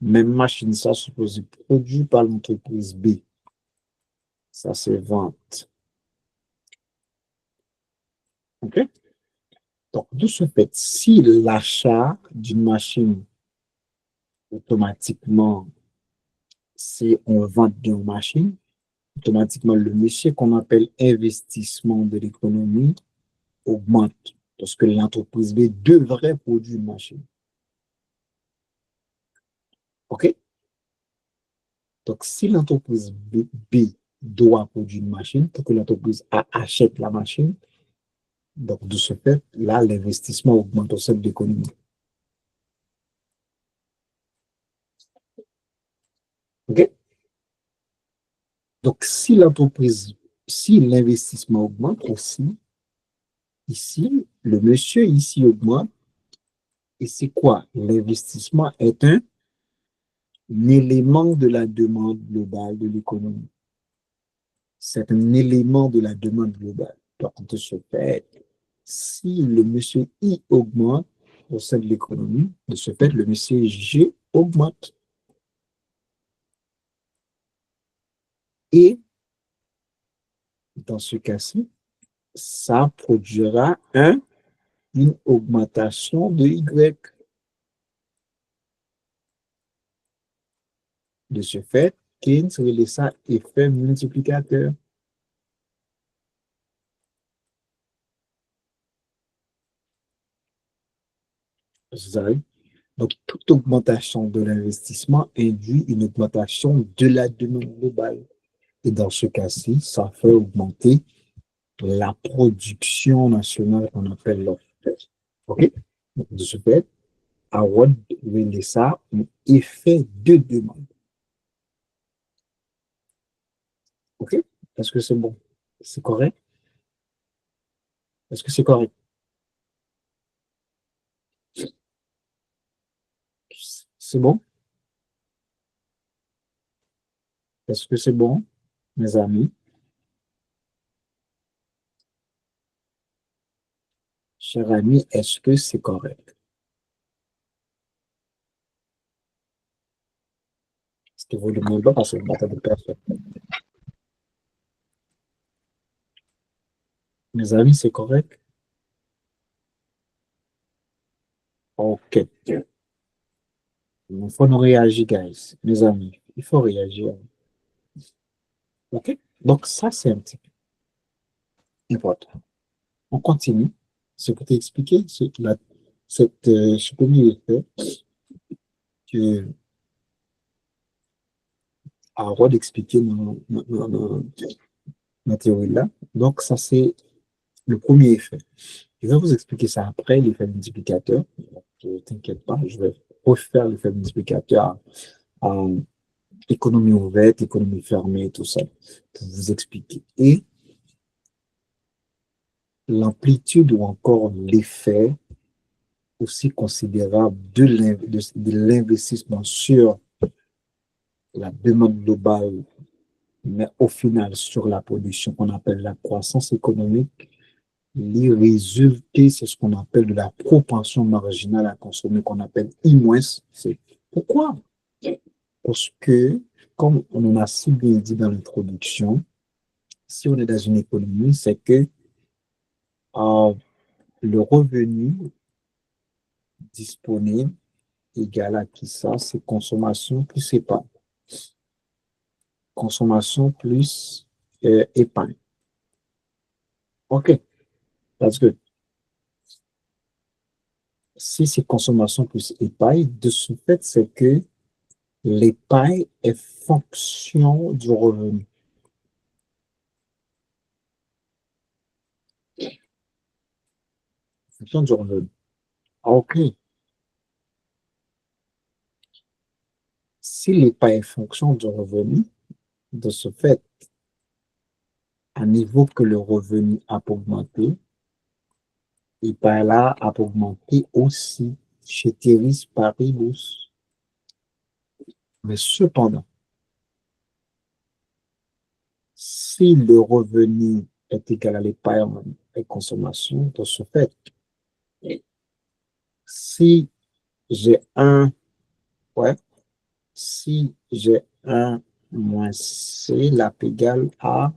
Même machine, ça supposé produit par l'entreprise B. Ça, c'est vente. OK? Donc, de ce fait, si l'achat d'une machine, automatiquement, c'est on vente d'une machine, automatiquement, le monsieur qu'on appelle investissement de l'économie augmente parce que l'entreprise B devrait produire une machine. OK? Donc, si l'entreprise B doit produire une machine pour que l'entreprise A achète la machine, donc de ce fait, là, l'investissement augmente au sein de l'économie. OK? Donc, si l'investissement augmente aussi, ici, le monsieur ici augmente. Et c'est quoi? L'investissement est un élément de la demande globale de l'économie. C'est un élément de la demande globale. Donc, de ce fait, si le monsieur I augmente au sein de l'économie, de ce fait, le monsieur G augmente. Et dans ce cas-ci, ça produira une augmentation de Y. De ce fait, Keynes relève ça effet multiplicateur. Donc, toute augmentation de l'investissement induit une augmentation de la demande globale. Et dans ce cas-ci, ça fait augmenter la production nationale qu'on appelle l'offre. OK? Donc, de ce fait, Howard relève ça un effet de demande. OK? Est-ce que c'est bon? C'est correct? Est-ce que c'est correct? C'est bon? Est-ce que c'est bon, mes amis? cher ami, est-ce que c'est correct? Est-ce que vous le demandez pas parce que vous m'attendez personne? Mes amis, c'est correct? Ok. Il faut nous réagir, guys. Mes amis, il faut réagir. Ok? Donc, ça, c'est un petit peu important. On continue. Ce que tu as expliqué, ce premier effet que Harold expliqué dans la théorie-là. Donc, ça, c'est le premier effet. Je vais vous expliquer ça après, l'effet multiplicateur. Ne t'inquiète pas, je vais refaire l'effet multiplicateur en économie ouverte, économie fermée, tout ça, pour vous expliquer. Et l'amplitude ou encore l'effet aussi considérable de l'investissement sur la demande globale, mais au final sur la production qu'on appelle la croissance économique, les résultats, c'est ce qu'on appelle de la propension marginale à consommer, qu'on appelle I-. C'est pourquoi? Parce que, comme on en a si bien dit dans l'introduction, si on est dans une économie, c'est que euh, le revenu disponible égale à qui ça? C'est consommation plus épargne. Consommation plus épargne. OK. Parce que si c'est consommation plus épargne, de ce fait, c'est que l'épargne est fonction du revenu. Fonction du revenu. OK. Si l'épargne est fonction du revenu, de ce fait, à niveau que le revenu a augmenté, l'épargne là a augmenté aussi chez Thierry Paribus. Mais cependant, si le revenu est égal à l'épargne et consommation, de ce fait, si j'ai un, ouais, si j'ai un moins C, la égale à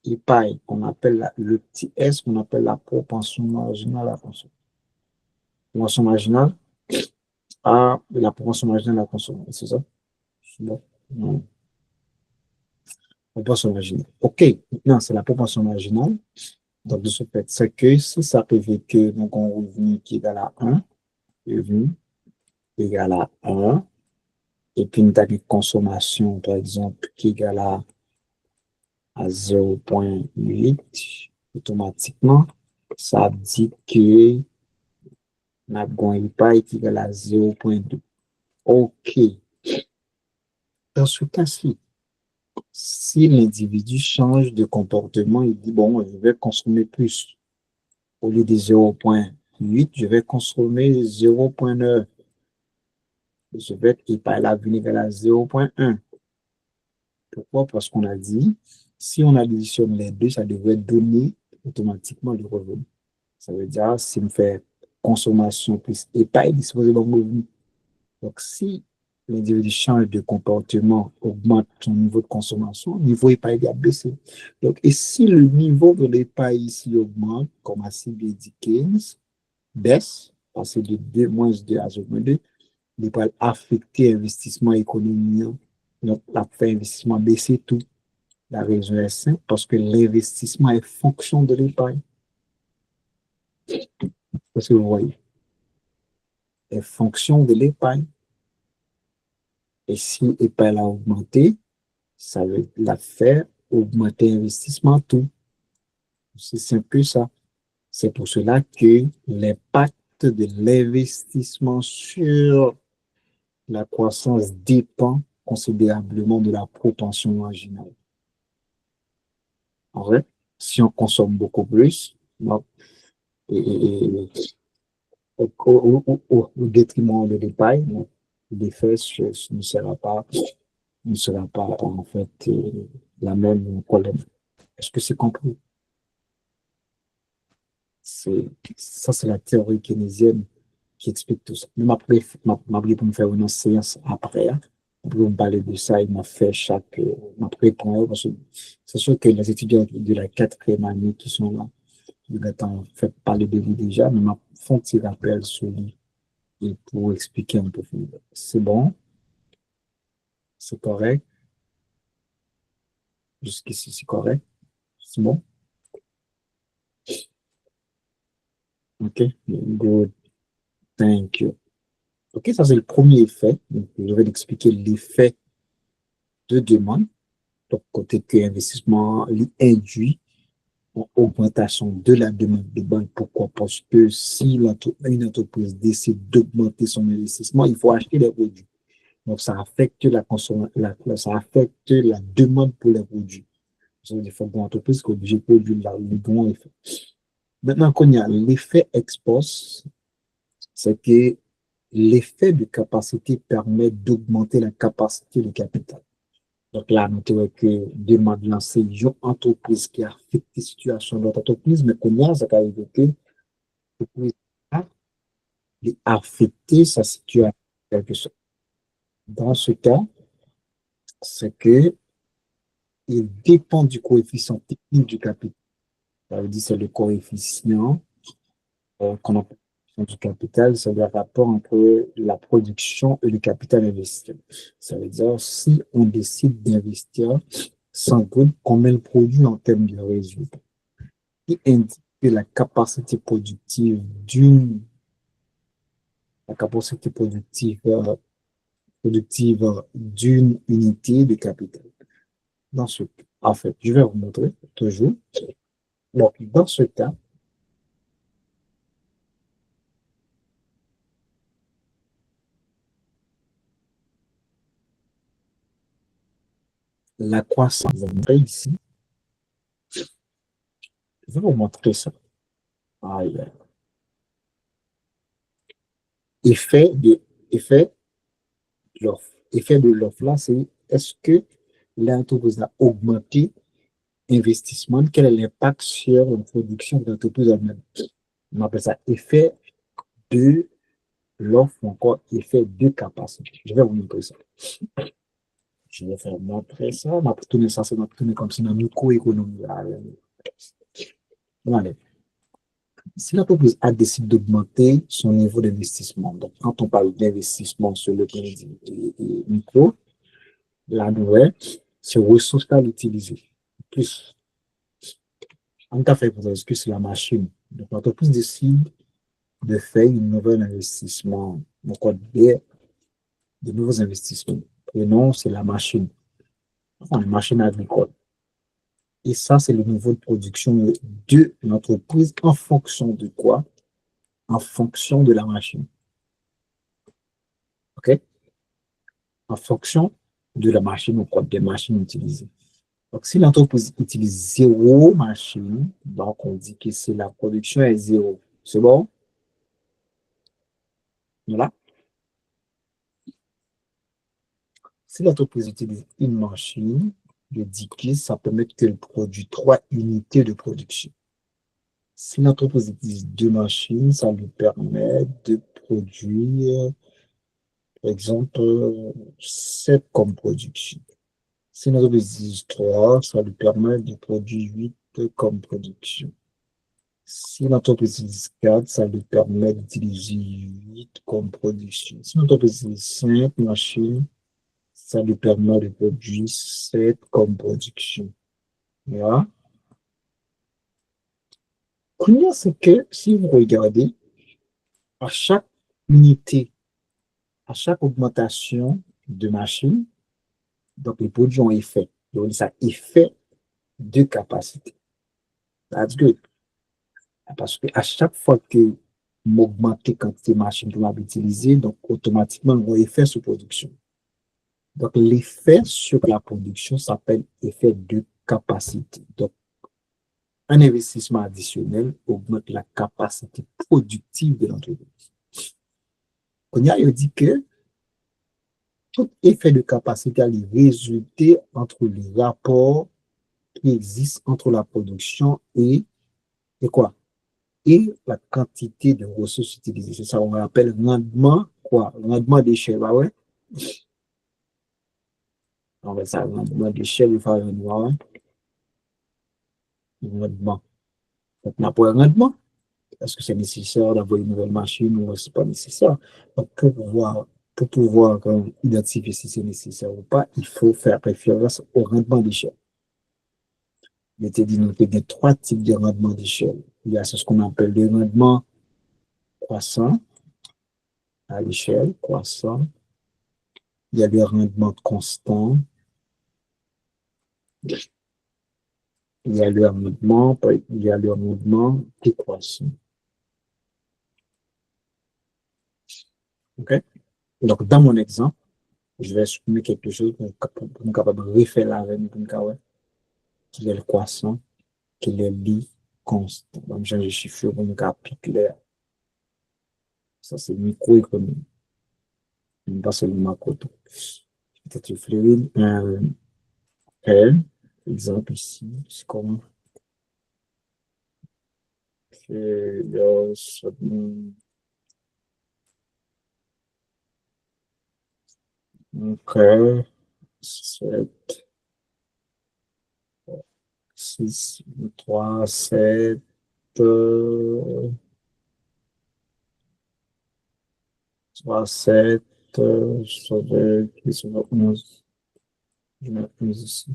épargne, qu'on appelle le petit S, qu'on appelle la propension marginale à consommer. Propension marginale à la propension marginale à consommer, c'est ça? Bon, non, propension marginale. OK, maintenant, c'est la propension marginale. Donc, de ce fait, c'est que si ça peut que donc, un revenu qui est égal à 1, revenu égal à 1, et puis une taxe de consommation, par exemple, qui est égale à 0,8, automatiquement, ça dit que n'a pas est égal à 0,2. OK. Dans ce cas-ci, si l'individu change de comportement, il dit, bon, je vais consommer plus. Au lieu de 0,8, je vais consommer 0,9. Je vais être par là venir vers la 0,1. Pourquoi? Parce qu'on a dit, si on additionne les deux, ça devrait donner automatiquement le revenu. Ça veut dire, si on fait consommation plus épargne disposé de revenu. Donc, si l'individu change de comportement, augmente son niveau de consommation, le niveau épargne va baisser. Donc, et si le niveau de l'épargne ici augmente, comme a si bien dit Keynes, baisse, passer de 2, moins 2 à 0,2, il va affecter l'investissement économique. Donc, la fait investissement baisser tout. La raison est simple, parce que l'investissement est fonction de l'épargne. Parce que vous voyez, est fonction de l'épargne. Et si l'épargne a augmenté, ça veut la faire augmenter l'investissement tout. C'est simple que ça. C'est pour cela que l'impact de l'investissement sur la croissance dépend considérablement de la propension marginale. En vrai, si on consomme beaucoup plus, donc, et au détriment de l'épargne, l'effet ne sera pas en fait la même problème. Est-ce que c'est compris? Ça, c'est la théorie keynésienne qui explique tout ça. Mais après, m'a pour me faire une séance après, hein, pour me parler de ça, il m'a fait m'a préparé, parce que c'est sûr que les étudiants de la quatrième année qui sont là, ils ont fait parler de lui déjà, mais m'a fait un petit rappel sur lui et pour expliquer un peu. C'est bon, c'est correct, jusqu'ici c'est correct, c'est bon, ok, good, thank you. Ok, ça c'est le premier effet. Donc, je vais l'expliquer l'effet de demande. Donc, côté que investissement induit en augmentation de la demande de banque. Pourquoi? Parce que si une entreprise décide d'augmenter son investissement, il faut acheter des produits. Donc, ça affecte la consommation, ça affecte la demande pour les produits. Donc, il faut que l'entreprise soit obligée de produire le bon effet. Maintenant, quand il y a l'effet ex post, c'est que l'effet de capacité permet d'augmenter la capacité de capital. Donc là, nous trouvons que demande lancer une entreprise qui affecte la situation de notre entreprise, mais comment ça va évoquer l'entreprise a affecté sa situation quelque chose. Dans ce cas, c'est que il dépend du coefficient technique du capital. Ça veut dire c'est le coefficient qu'on appelle du capital, c'est le rapport entre la production et le capital investi. Ça veut dire si on décide d'investir, sans doute combien le produit en termes de résultats, qui indique que la capacité productive d'une unité de capital. En fait, je vais vous montrer toujours. Donc, dans ce cas, la croissance, ici, je vais vous montrer ça. Aïe. Effet de, effet de l'offre. Effet de l'offre là, c'est est-ce que l'entreprise a augmenté l'investissement, quel est l'impact sur la production de l'entreprise elle-même. On appelle ça effet de l'offre ou encore effet de capacité. Je vais vous montrer ça. Je vais faire montrer ça. On va tourner ça, c'est tourner comme si dans une microéconomie. Allez. Si l'entreprise a décidé d'augmenter son niveau d'investissement, donc quand on parle d'investissement sur le crédit micro, la nouvelle, c'est ressources à l'utiliser. Plus, en cas fait, est-ce que c'est la machine? Donc l'entreprise décide de faire un nouvel investissement, donc de nouveaux investissements. Et non, c'est la machine, enfin, la machine agricole. Et ça, c'est le niveau de production de l'entreprise en fonction de quoi? En fonction de la machine. OK? En fonction de la machine ou quoi, des machines utilisées. Donc, si l'entreprise utilise zéro machine, donc on dit que c'est la production est zéro. C'est bon? Voilà. Si l'entreprise utilise une machine, je dis que ça permet qu'elle produise 3 unités de production. Si l'entreprise utilise 2 machines, ça lui permet de produire, par exemple, 7 comme production. Si l'entreprise utilise 3, ça lui permet de produire 8 comme production. Si l'entreprise utilise 4, ça lui permet d'utiliser 8 comme production. Si l'entreprise utilise 5 machines, ça lui permet de produire 7 comme production. Voilà. Première, c'est que si vous regardez, à chaque unité, à chaque augmentation de machine, donc les produits ont effet. Donc, ça effet de capacité. That's good. Parce qu'à chaque fois que m'augmenter quantité de machines que vous utiliser, donc automatiquement, on va effet sur production. Donc, l'effet sur la production s'appelle effet de capacité. Donc, un investissement additionnel augmente la capacité productive de l'entreprise. On y a dit que tout effet de capacité a les résultés entre les rapports qui existent entre la production et quoi? et la quantité de ressources utilisées. C'est ça qu'on appelle rendement, quoi? Rendement d'échelle, bah ouais. On va ça, rendement d'échelle, il faut un rendement. Donc, on a pas un rendement. Est-ce que c'est nécessaire d'avoir une nouvelle machine ou c'est pas nécessaire? Donc, pour pouvoir identifier si c'est nécessaire ou pas, il faut faire référence au rendement d'échelle. Je t'ai dit, nous, il y a trois types de rendement d'échelle. Il y a ce qu'on appelle le rendement croissant à l'échelle, croissant. Il y a le rendement constant. Il y a le rendement décroissant. OK? Donc, dans mon exemple, je vais supprimer quelque chose pour être capable de refaire la reine pour me qui est le croissant, qui est le lit constant. Donc, j'ai chiffre pour me plus clair. Ça, c'est microéconomie. Pas seulement macro. Peut-être fluide. Exemple ici, c'est comment c'est OK, 7, 6, 3, 7, 3, 7, ça va 11. Je mets 11 ici.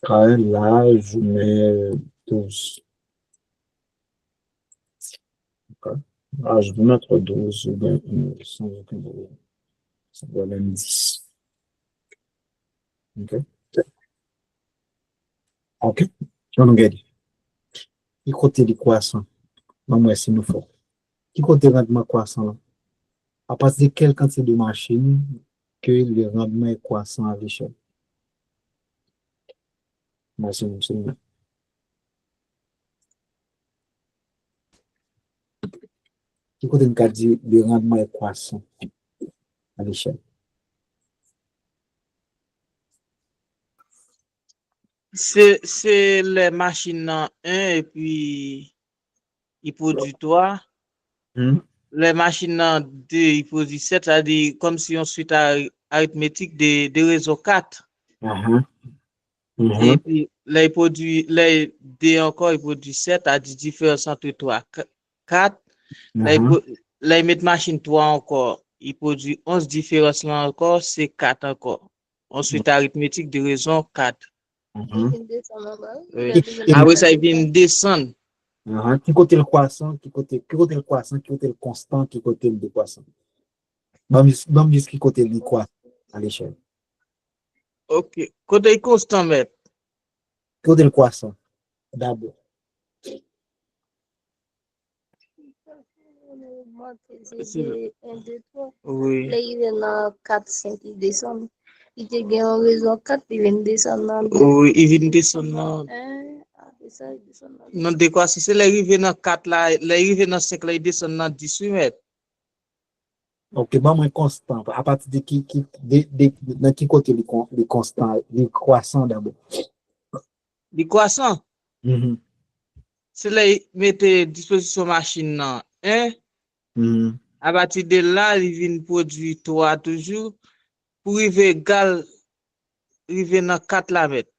Là, je mets 12. Okay. Là, je vais mettre 12 ou bien 11, sans aucun problème. Ça va même 10. OK? OK. On regarde. Qui côté du croissant? Non, moi, c'est nous fort. Qui côté rendement croissant là? À partir de quelle quantité de machines que le rendement est croissant à l'échelle? Machine, c'est nous. Qui côté nous dit le rendement est croissant à l'échelle? C'est les machines en 1 et puis il produit 3. Hmm? Les machines en 2, il produit 7, c'est-à-dire comme si on suit arithmétique des réseaux 4. Uh-huh. Et Uh-huh. puis là, il produit, les D encore, il produit 7, à dire différence entre 3, 4. Uh-huh. Là, il met machine 3 encore, il produit 11 différences là encore, c'est 4 encore. Ensuite, arithmétique de raison 4. Uh-huh. Oui. Après ça, il vient descendre. Uh-huh. Qui côté le croissant, qui côté le croissant, qui côté le constant, qui côté le décroissant? Bon, qui côté le croissant à l'échelle? OK. Côté constant, mais. Qui côté le croissant? D'abord. Oui. Là, il y en a 4, 5 qui descendent. Il y a un réseau 4, ils viennent descendre. Oui, il vient descendre. C'est ça, ils descendent. Non, de quoi, si c'est l'arrivée dans 4 là, l'arrivée dans 5 là, il descend dans 18 mètres. Ok, bon, moins constant. À partir de dans qui côté le constant, le croissant d'abord? Le croissant, Mhm. c'est là, il mette disposition machine là. Hein? Mhm. À partir de là, il vient produire 3 toujours. Pour arriver égal, arriver dans 4 là, mètres.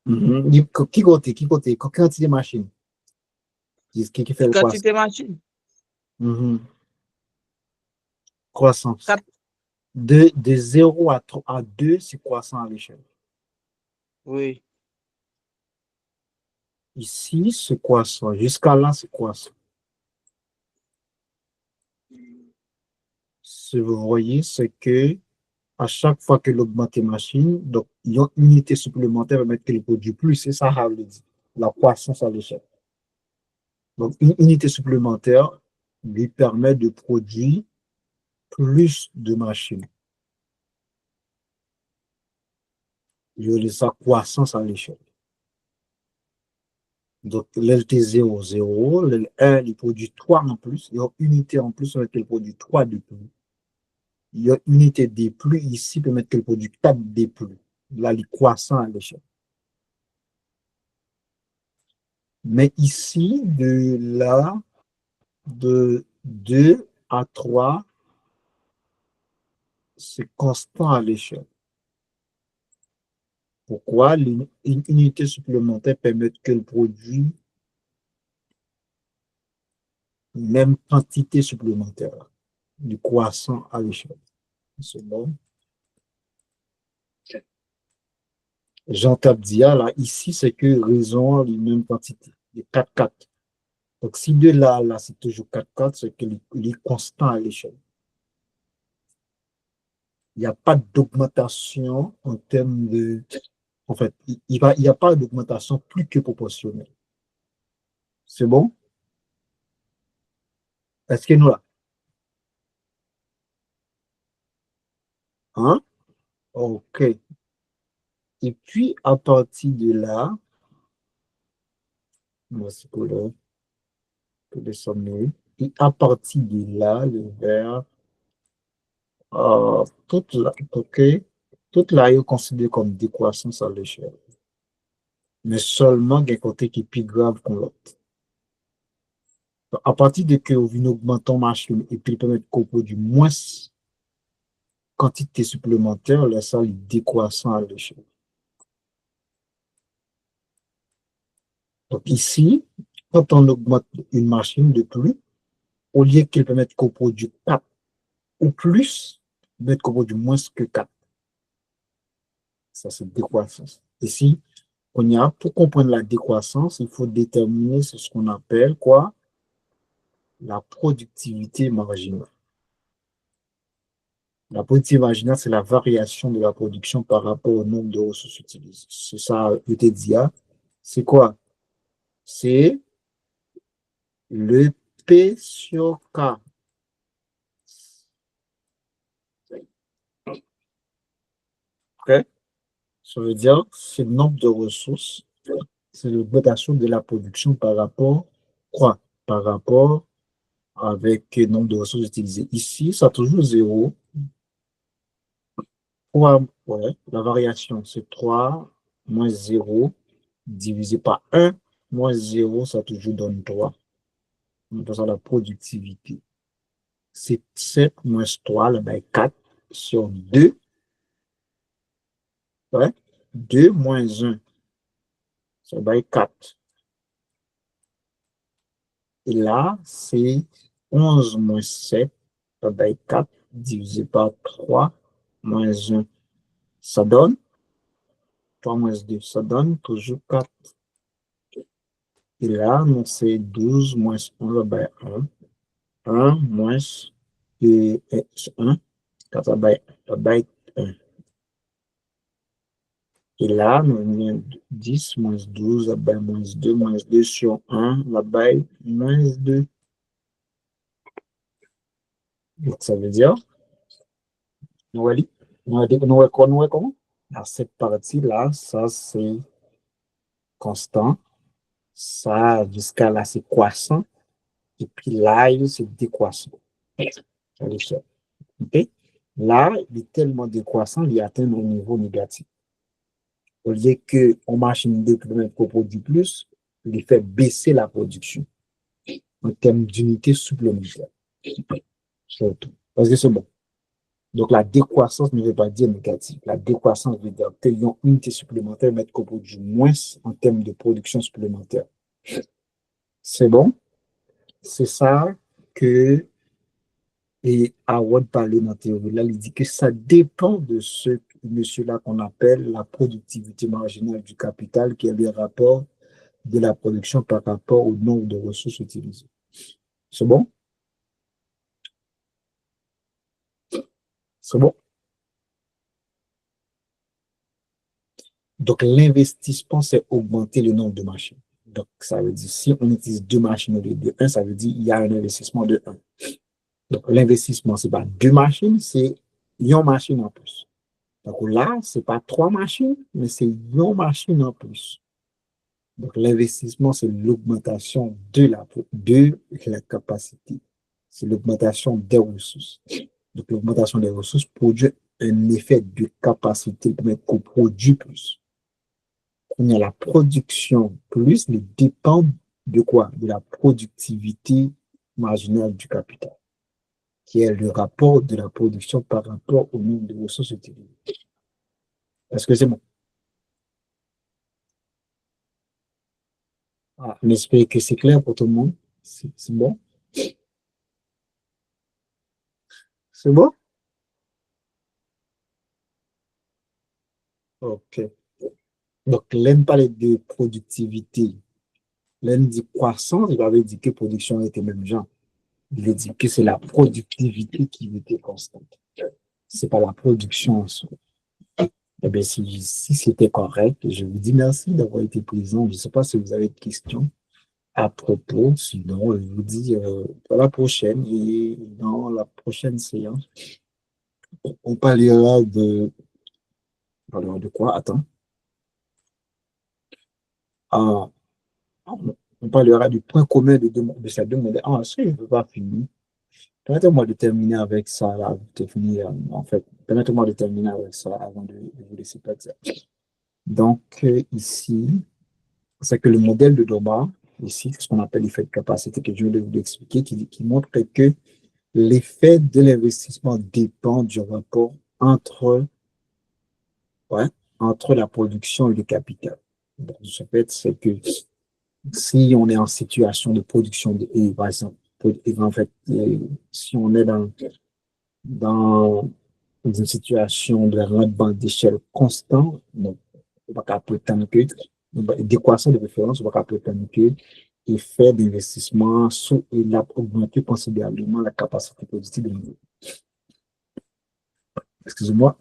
Mhm. Qui côté, quantité de machine? Qui fait le croissant? Quantité machine. Mhm. Croissance. 4. De 0 à 2, c'est croissant à l'échelle. Oui. Ici, c'est croissant. Jusqu'à là, c'est croissant. Ce que vous voyez, c'est que à chaque fois que l'augmente machine, donc, il y a une unité supplémentaire va mettre qu'elle produit plus. C'est ça, Harley dit. La croissance à l'échelle. Donc, une unité supplémentaire lui permet de produire plus de machines. Je veux dire ça, croissance à l'échelle. Donc, l'LT 0, 0, l'1, il produit 3 en plus. Il y a une unité en plus avec elle produit 3 de plus. Il y a une unité D plus ici pour mettre qu'elle produit 4 D plus. Là, il est croissant à l'échelle. Mais ici, de là, de 2 à 3, c'est constant à l'échelle. Pourquoi? Une unité supplémentaire permet que le produit une même quantité supplémentaire du croissant à l'échelle. C'est bon. Jean Tapdia, là, ici, c'est que raison les mêmes quantités, les 4, 4. Donc, si de là, là, c'est toujours 4, 4, c'est qu'il est constant à l'échelle. Il n'y a pas d'augmentation en termes de... En fait, il n'y a pas d'augmentation plus que proportionnelle. C'est bon? Est-ce que nous là? Hein? OK. Et puis, à partir de là, voici pour le sommet. Et à partir de là, le vers, toute là, OK, toute là est considérée comme décroissance à l'échelle. Mais seulement d'un côté qui est plus grave que l'autre. À partir de que vous augmentons machine et puis permettre qu'on produit moins quantité supplémentaire, là, ça est décroissant à l'échelle. Donc ici, quand on augmente une machine de plus, au lieu qu'elle permette qu'on produise 4 ou plus, permettre qu'on produise moins que 4. Ça, c'est décroissance. Ici, pour comprendre la décroissance, il faut déterminer ce qu'on appelle quoi? La productivité marginale. La productivité marginale, c'est la variation de la production par rapport au nombre de ressources utilisées. C'est ça, je te dis, c'est quoi? C'est le P sur K. Okay? Ça veut dire, c'est le nombre de ressources, c'est l'augmentation de la production par rapport, quoi? Par rapport avec le nombre de ressources utilisées. Ici, ça a toujours 0. Ouais, la variation, c'est 3 moins 0 divisé par 1 moins 0, ça toujours donne 3. On appelle ça la productivité. C'est 7 moins 3, là, ben 4 sur 2. Ouais, 2 moins 1, ça va être 4. Et là, c'est 11 moins 7, ça va être 4 divisé par 3 moins 1. Ça donne 3 moins 2, ça donne toujours 4. Et là, c'est 12 moins 1, ça va être 1. 1 moins 1, ça va être 1. Et là, nous avons 10 moins 12, ça va être moins 2 sur 1, ça va être moins 2. Donc, ça veut dire, nous allons comment? Cette partie-là, ça c'est constant. Ça, jusqu'à là, c'est croissant. Et puis là, c'est décroissant. Okay? Là, il est tellement décroissant, il atteint un niveau négatif. Au lieu qu'on machine de plus qu'on produit plus, il fait baisser la production en termes d'unités supplémentaires. Surtout. Parce que c'est bon. Donc, la décroissance ne veut pas dire négative. La décroissance veut dire que une unité supplémentaire, mais qu'on produit moins en termes de production supplémentaire. C'est bon? C'est ça que et Howard parlait dans la théorie. Là, il dit que ça dépend de ce monsieur-là qu'on appelle la productivité marginale du capital, qui est le rapport de la production par rapport au nombre de ressources utilisées. C'est bon? C'est bon? Donc, l'investissement, c'est augmenter le nombre de machines. Donc, ça veut dire, si on utilise 2 machines au lieu de 1, ça veut dire qu'il y a un investissement de 1. Donc, l'investissement, ce n'est pas 2 machines, c'est une machine en plus. Donc là, ce n'est pas 3 machines, mais c'est une machine en plus. Donc, l'investissement, c'est l'augmentation de la capacité. C'est l'augmentation des ressources. Donc, l'augmentation des ressources produit un effet de capacité pour mettre qu'on produit plus. on a la production plus ne dépend de quoi? De la productivité marginale du capital, qui est le rapport de la production par rapport au nombre de ressources utilisées. Est-ce que c'est bon? Ah, on espère que c'est clair pour tout le monde. C'est bon? C'est bon? OK. Donc, l'un parle de productivité. L'un dit croissance, il avait dit que production était même genre. Il a dit que c'est la productivité qui était constante. C'est pas la production en soi. Eh bien, si c'était correct, je vous dis merci d'avoir été présent. Je ne sais pas si vous avez des questions à propos. Sinon, je vous dis à la prochaine. Et dans la prochaine séance, on parlera de quoi? Attends. Ah, on parlera du point commun de ces deux modèles. Ah, ça, je ne veux pas finir. Permettez-moi de terminer avec ça, là, de finir, en fait. Permettez-moi de terminer avec ça avant de vous laisser partir. Donc, ici, c'est que le modèle de Doba, ici, ce qu'on appelle l'effet de capacité que je viens de vous expliquer, qui montre que l'effet de l'investissement dépend du rapport entre, ouais, entre la production et le capital. Donc, ce fait, c'est que si on est en situation de production, et par exemple, en fait, si on est dans une situation de rendement d'échelle constant, donc, on va pas prétendre que, d'équation de référence, on va pas prétendre que l'effet d'investissement, il a augmenté considérablement la capacité productive de l'entreprise. Excusez-moi.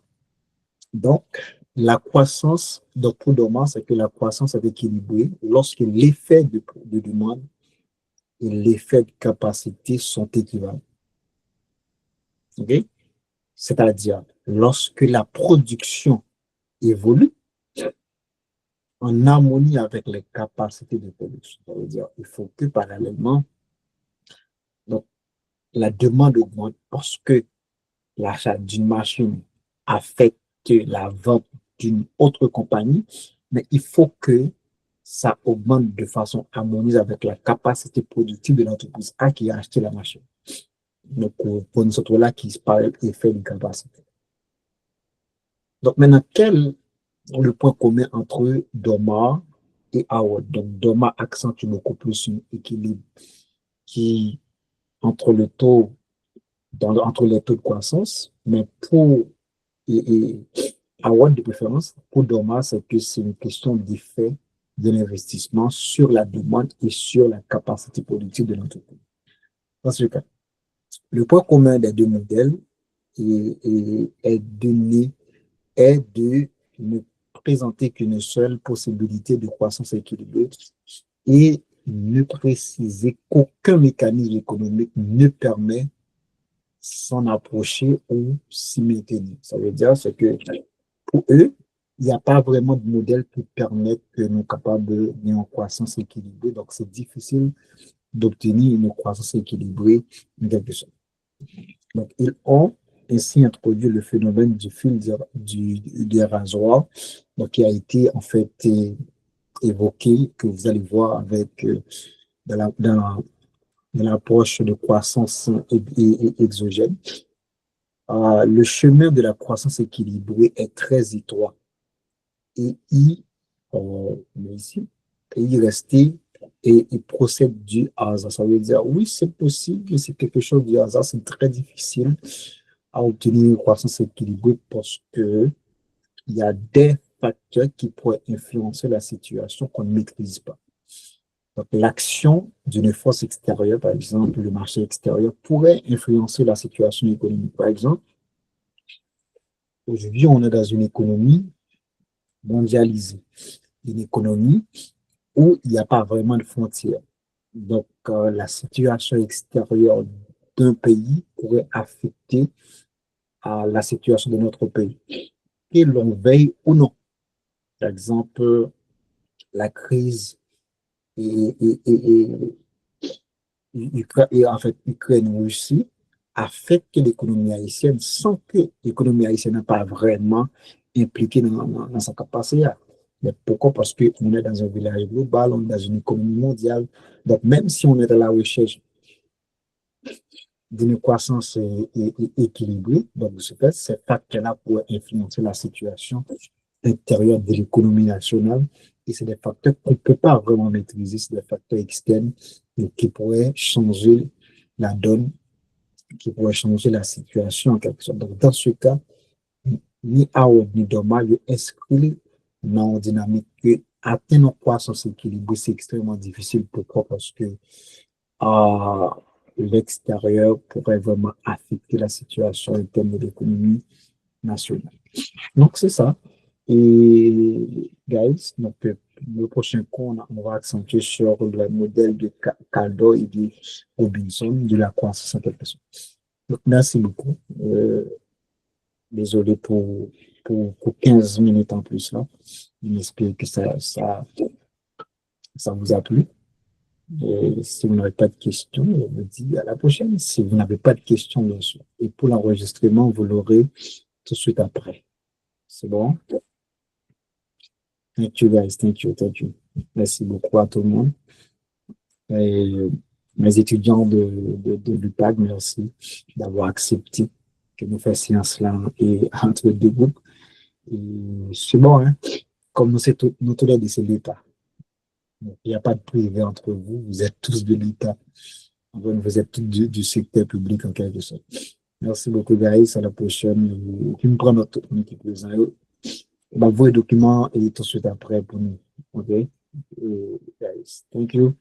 Donc, la croissance, donc pour Dormant, c'est que la croissance est équilibrée lorsque l'effet de demande et l'effet de capacité sont équivalents. OK? C'est-à-dire, lorsque la production évolue en harmonie avec les capacités de production. Ça veut dire qu'il faut que parallèlement, donc, la demande augmente parce que l'achat d'une machine affecte la vente d'une autre compagnie, mais il faut que ça augmente de façon harmonieuse avec la capacité productive de l'entreprise A qui a acheté la machine. Donc, pour nous autres là qui se parle effet de capacité. Donc, maintenant, quel est le point commun entre Doma et Howard? Donc, Doma accentue beaucoup plus un équilibre qui, entre le taux, entre les taux de croissance, mais et Howard de préférence, pour Doma, c'est que c'est une question d'effet de l'investissement sur la demande et sur la capacité productive de l'entreprise. Dans ce cas, le point commun des deux modèles est de ne présenter qu'une seule possibilité de croissance équilibrée et ne préciser qu'aucun mécanisme économique ne permet s'en approcher ou s'y maintenir. Ça veut dire c'est que pour eux, il n'y a pas vraiment de modèle qui permette que nous sommes capables de une croissance équilibrée. Donc, c'est difficile d'obtenir une croissance équilibrée en quelque sorte. Donc, ils ont ainsi introduit le phénomène du fil du rasoir, donc qui a été en fait évoqué, que vous allez voir avec dans l'approche de croissance exogène. Le chemin de la croissance équilibrée est très étroit et il restait et il procède du hasard. Ça veut dire, oui, c'est possible, mais c'est quelque chose du hasard. C'est très difficile à obtenir une croissance équilibrée parce que il y a des facteurs qui pourraient influencer la situation qu'on ne maîtrise pas. Donc, l'action d'une force extérieure, par exemple, le marché extérieur, pourrait influencer la situation économique. Par exemple, aujourd'hui, on est dans une économie mondialisée, une économie où il n'y a pas vraiment de frontières. Donc, la situation extérieure d'un pays pourrait affecter la situation de notre pays. Et l'on veille ou non. Par exemple, la crise et en fait, Ukraine-Russie affecte l'économie haïtienne sans que l'économie haïtienne n'est pas vraiment impliquée dans sa capacité. Mais pourquoi? Parce qu'on est dans un village global, on est dans une économie mondiale. Donc, même si on est à la recherche d'une croissance équilibrée, donc de ce fait, ces facteurs-là pourraient influencer la situation intérieure de l'économie nationale. Et c'est des facteurs qu'on ne peut pas vraiment maîtriser, c'est des facteurs externes qui pourraient changer la donne, qui pourraient changer la situation en quelque sorte. Donc, dans ce cas, ni haut ni dommage, inscrit dans une dynamique que atteindre une croissance équilibrée, c'est extrêmement difficile. Pourquoi? Parce que euh, l'extérieur pourrait vraiment affecter la situation en termes de l'économie nationale. Donc, c'est ça. Et, guys, donc, le prochain cours, on va accentuer sur le modèle de Caldo et de Robinson, de la croissance en quelque sorte. Donc, merci beaucoup. Désolé pour 15 minutes en plus là. J'espère que ça vous a plu. Et si vous n'avez pas de questions, on vous dit à la prochaine. Si vous n'avez pas de questions, bien sûr. Et pour l'enregistrement, vous l'aurez tout de suite après. C'est bon? Thank you guys, thank you, thank you. Merci beaucoup à tout le monde. Et mes étudiants de l'UPAC, merci d'avoir accepté que nous fassions cela et entre deux groupes. Et c'est bon, hein? Comme nous tous les deux, c'est l'État. Il n'y a pas de privé entre vous, vous êtes tous de l'État. Vous êtes tous du secteur public en quelque sorte. Merci beaucoup, guys. À la prochaine. Qui me prend notre équipe présent. Bah, vos documents et tout de suite après pour nous. OK? Guys, thank you.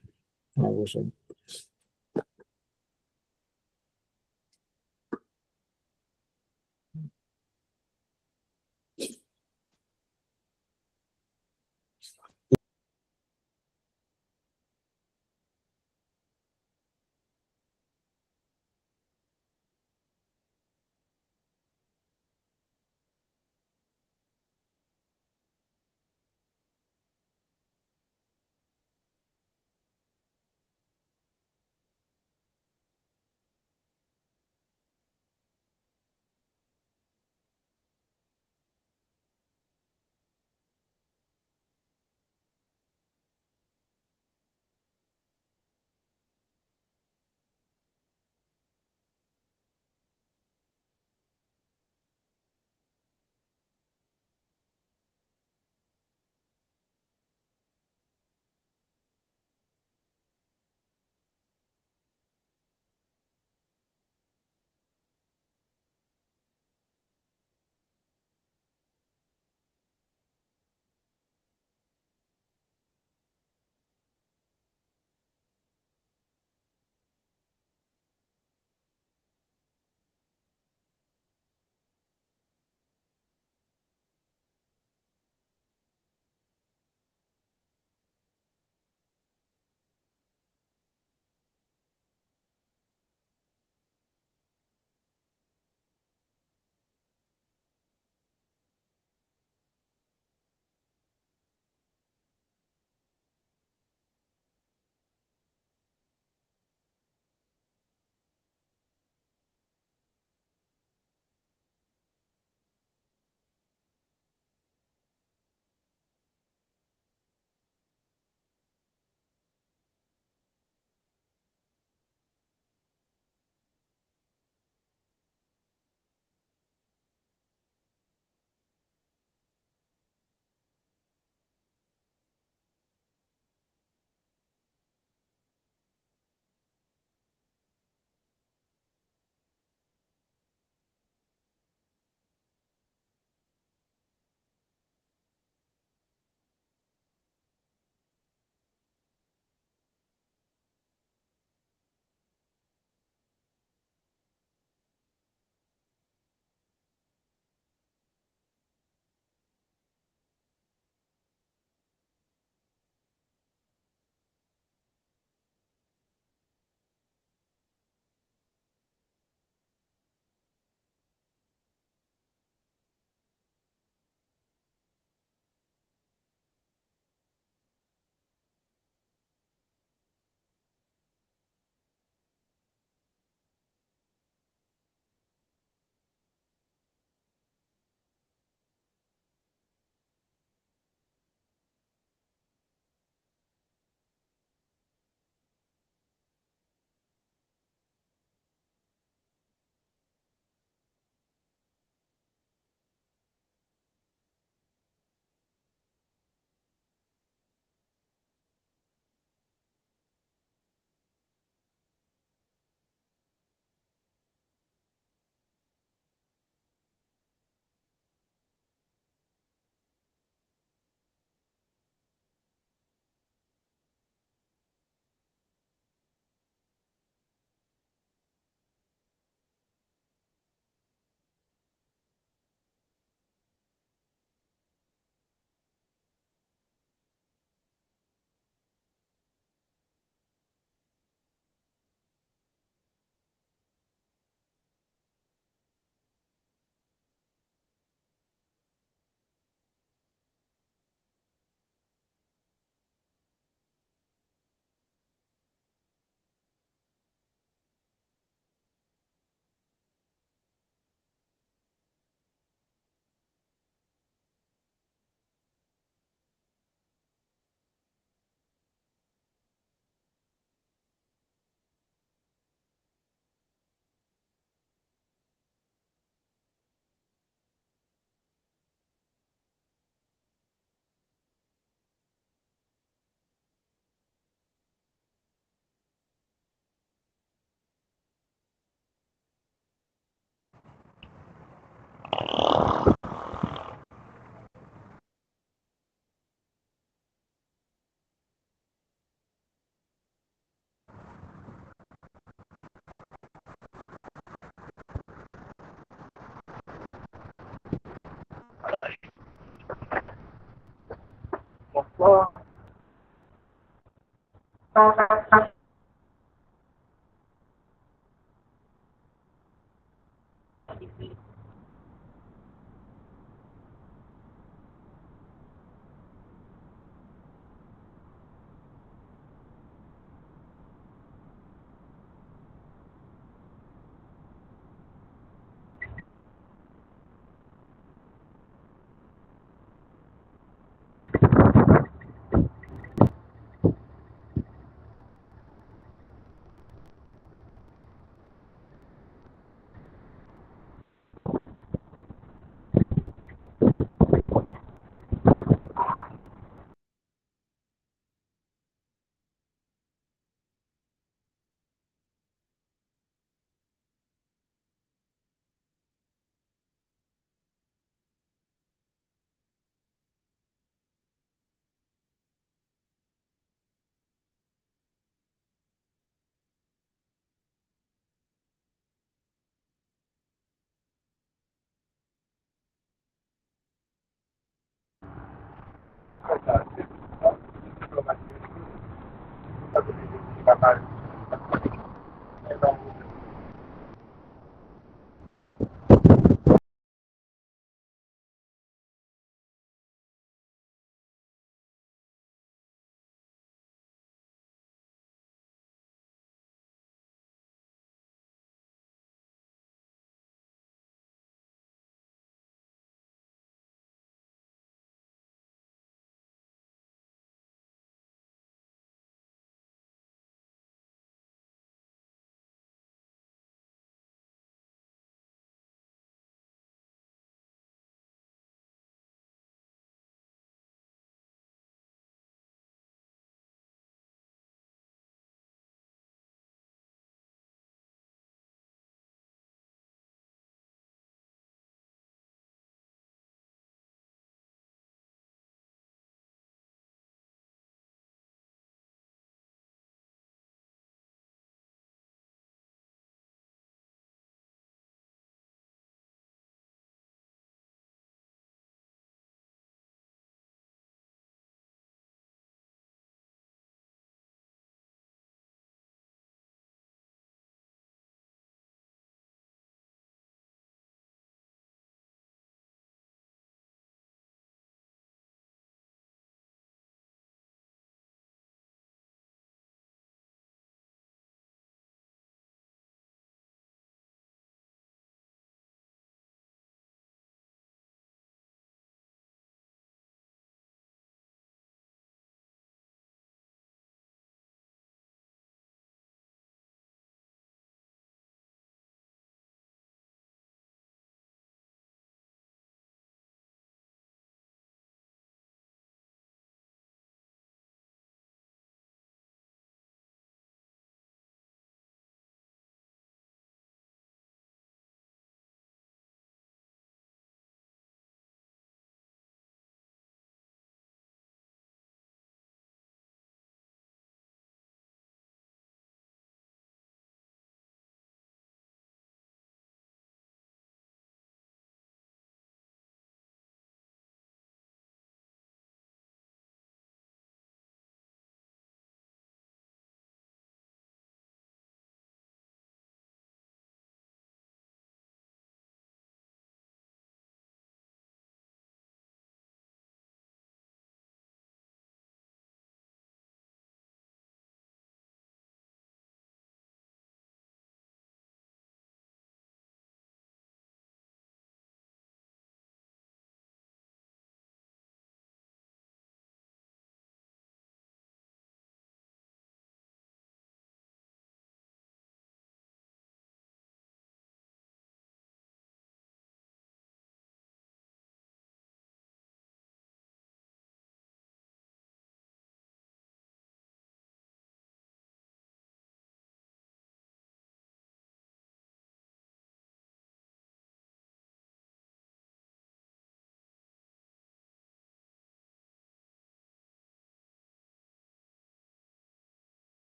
À la prochaine. bon, ça,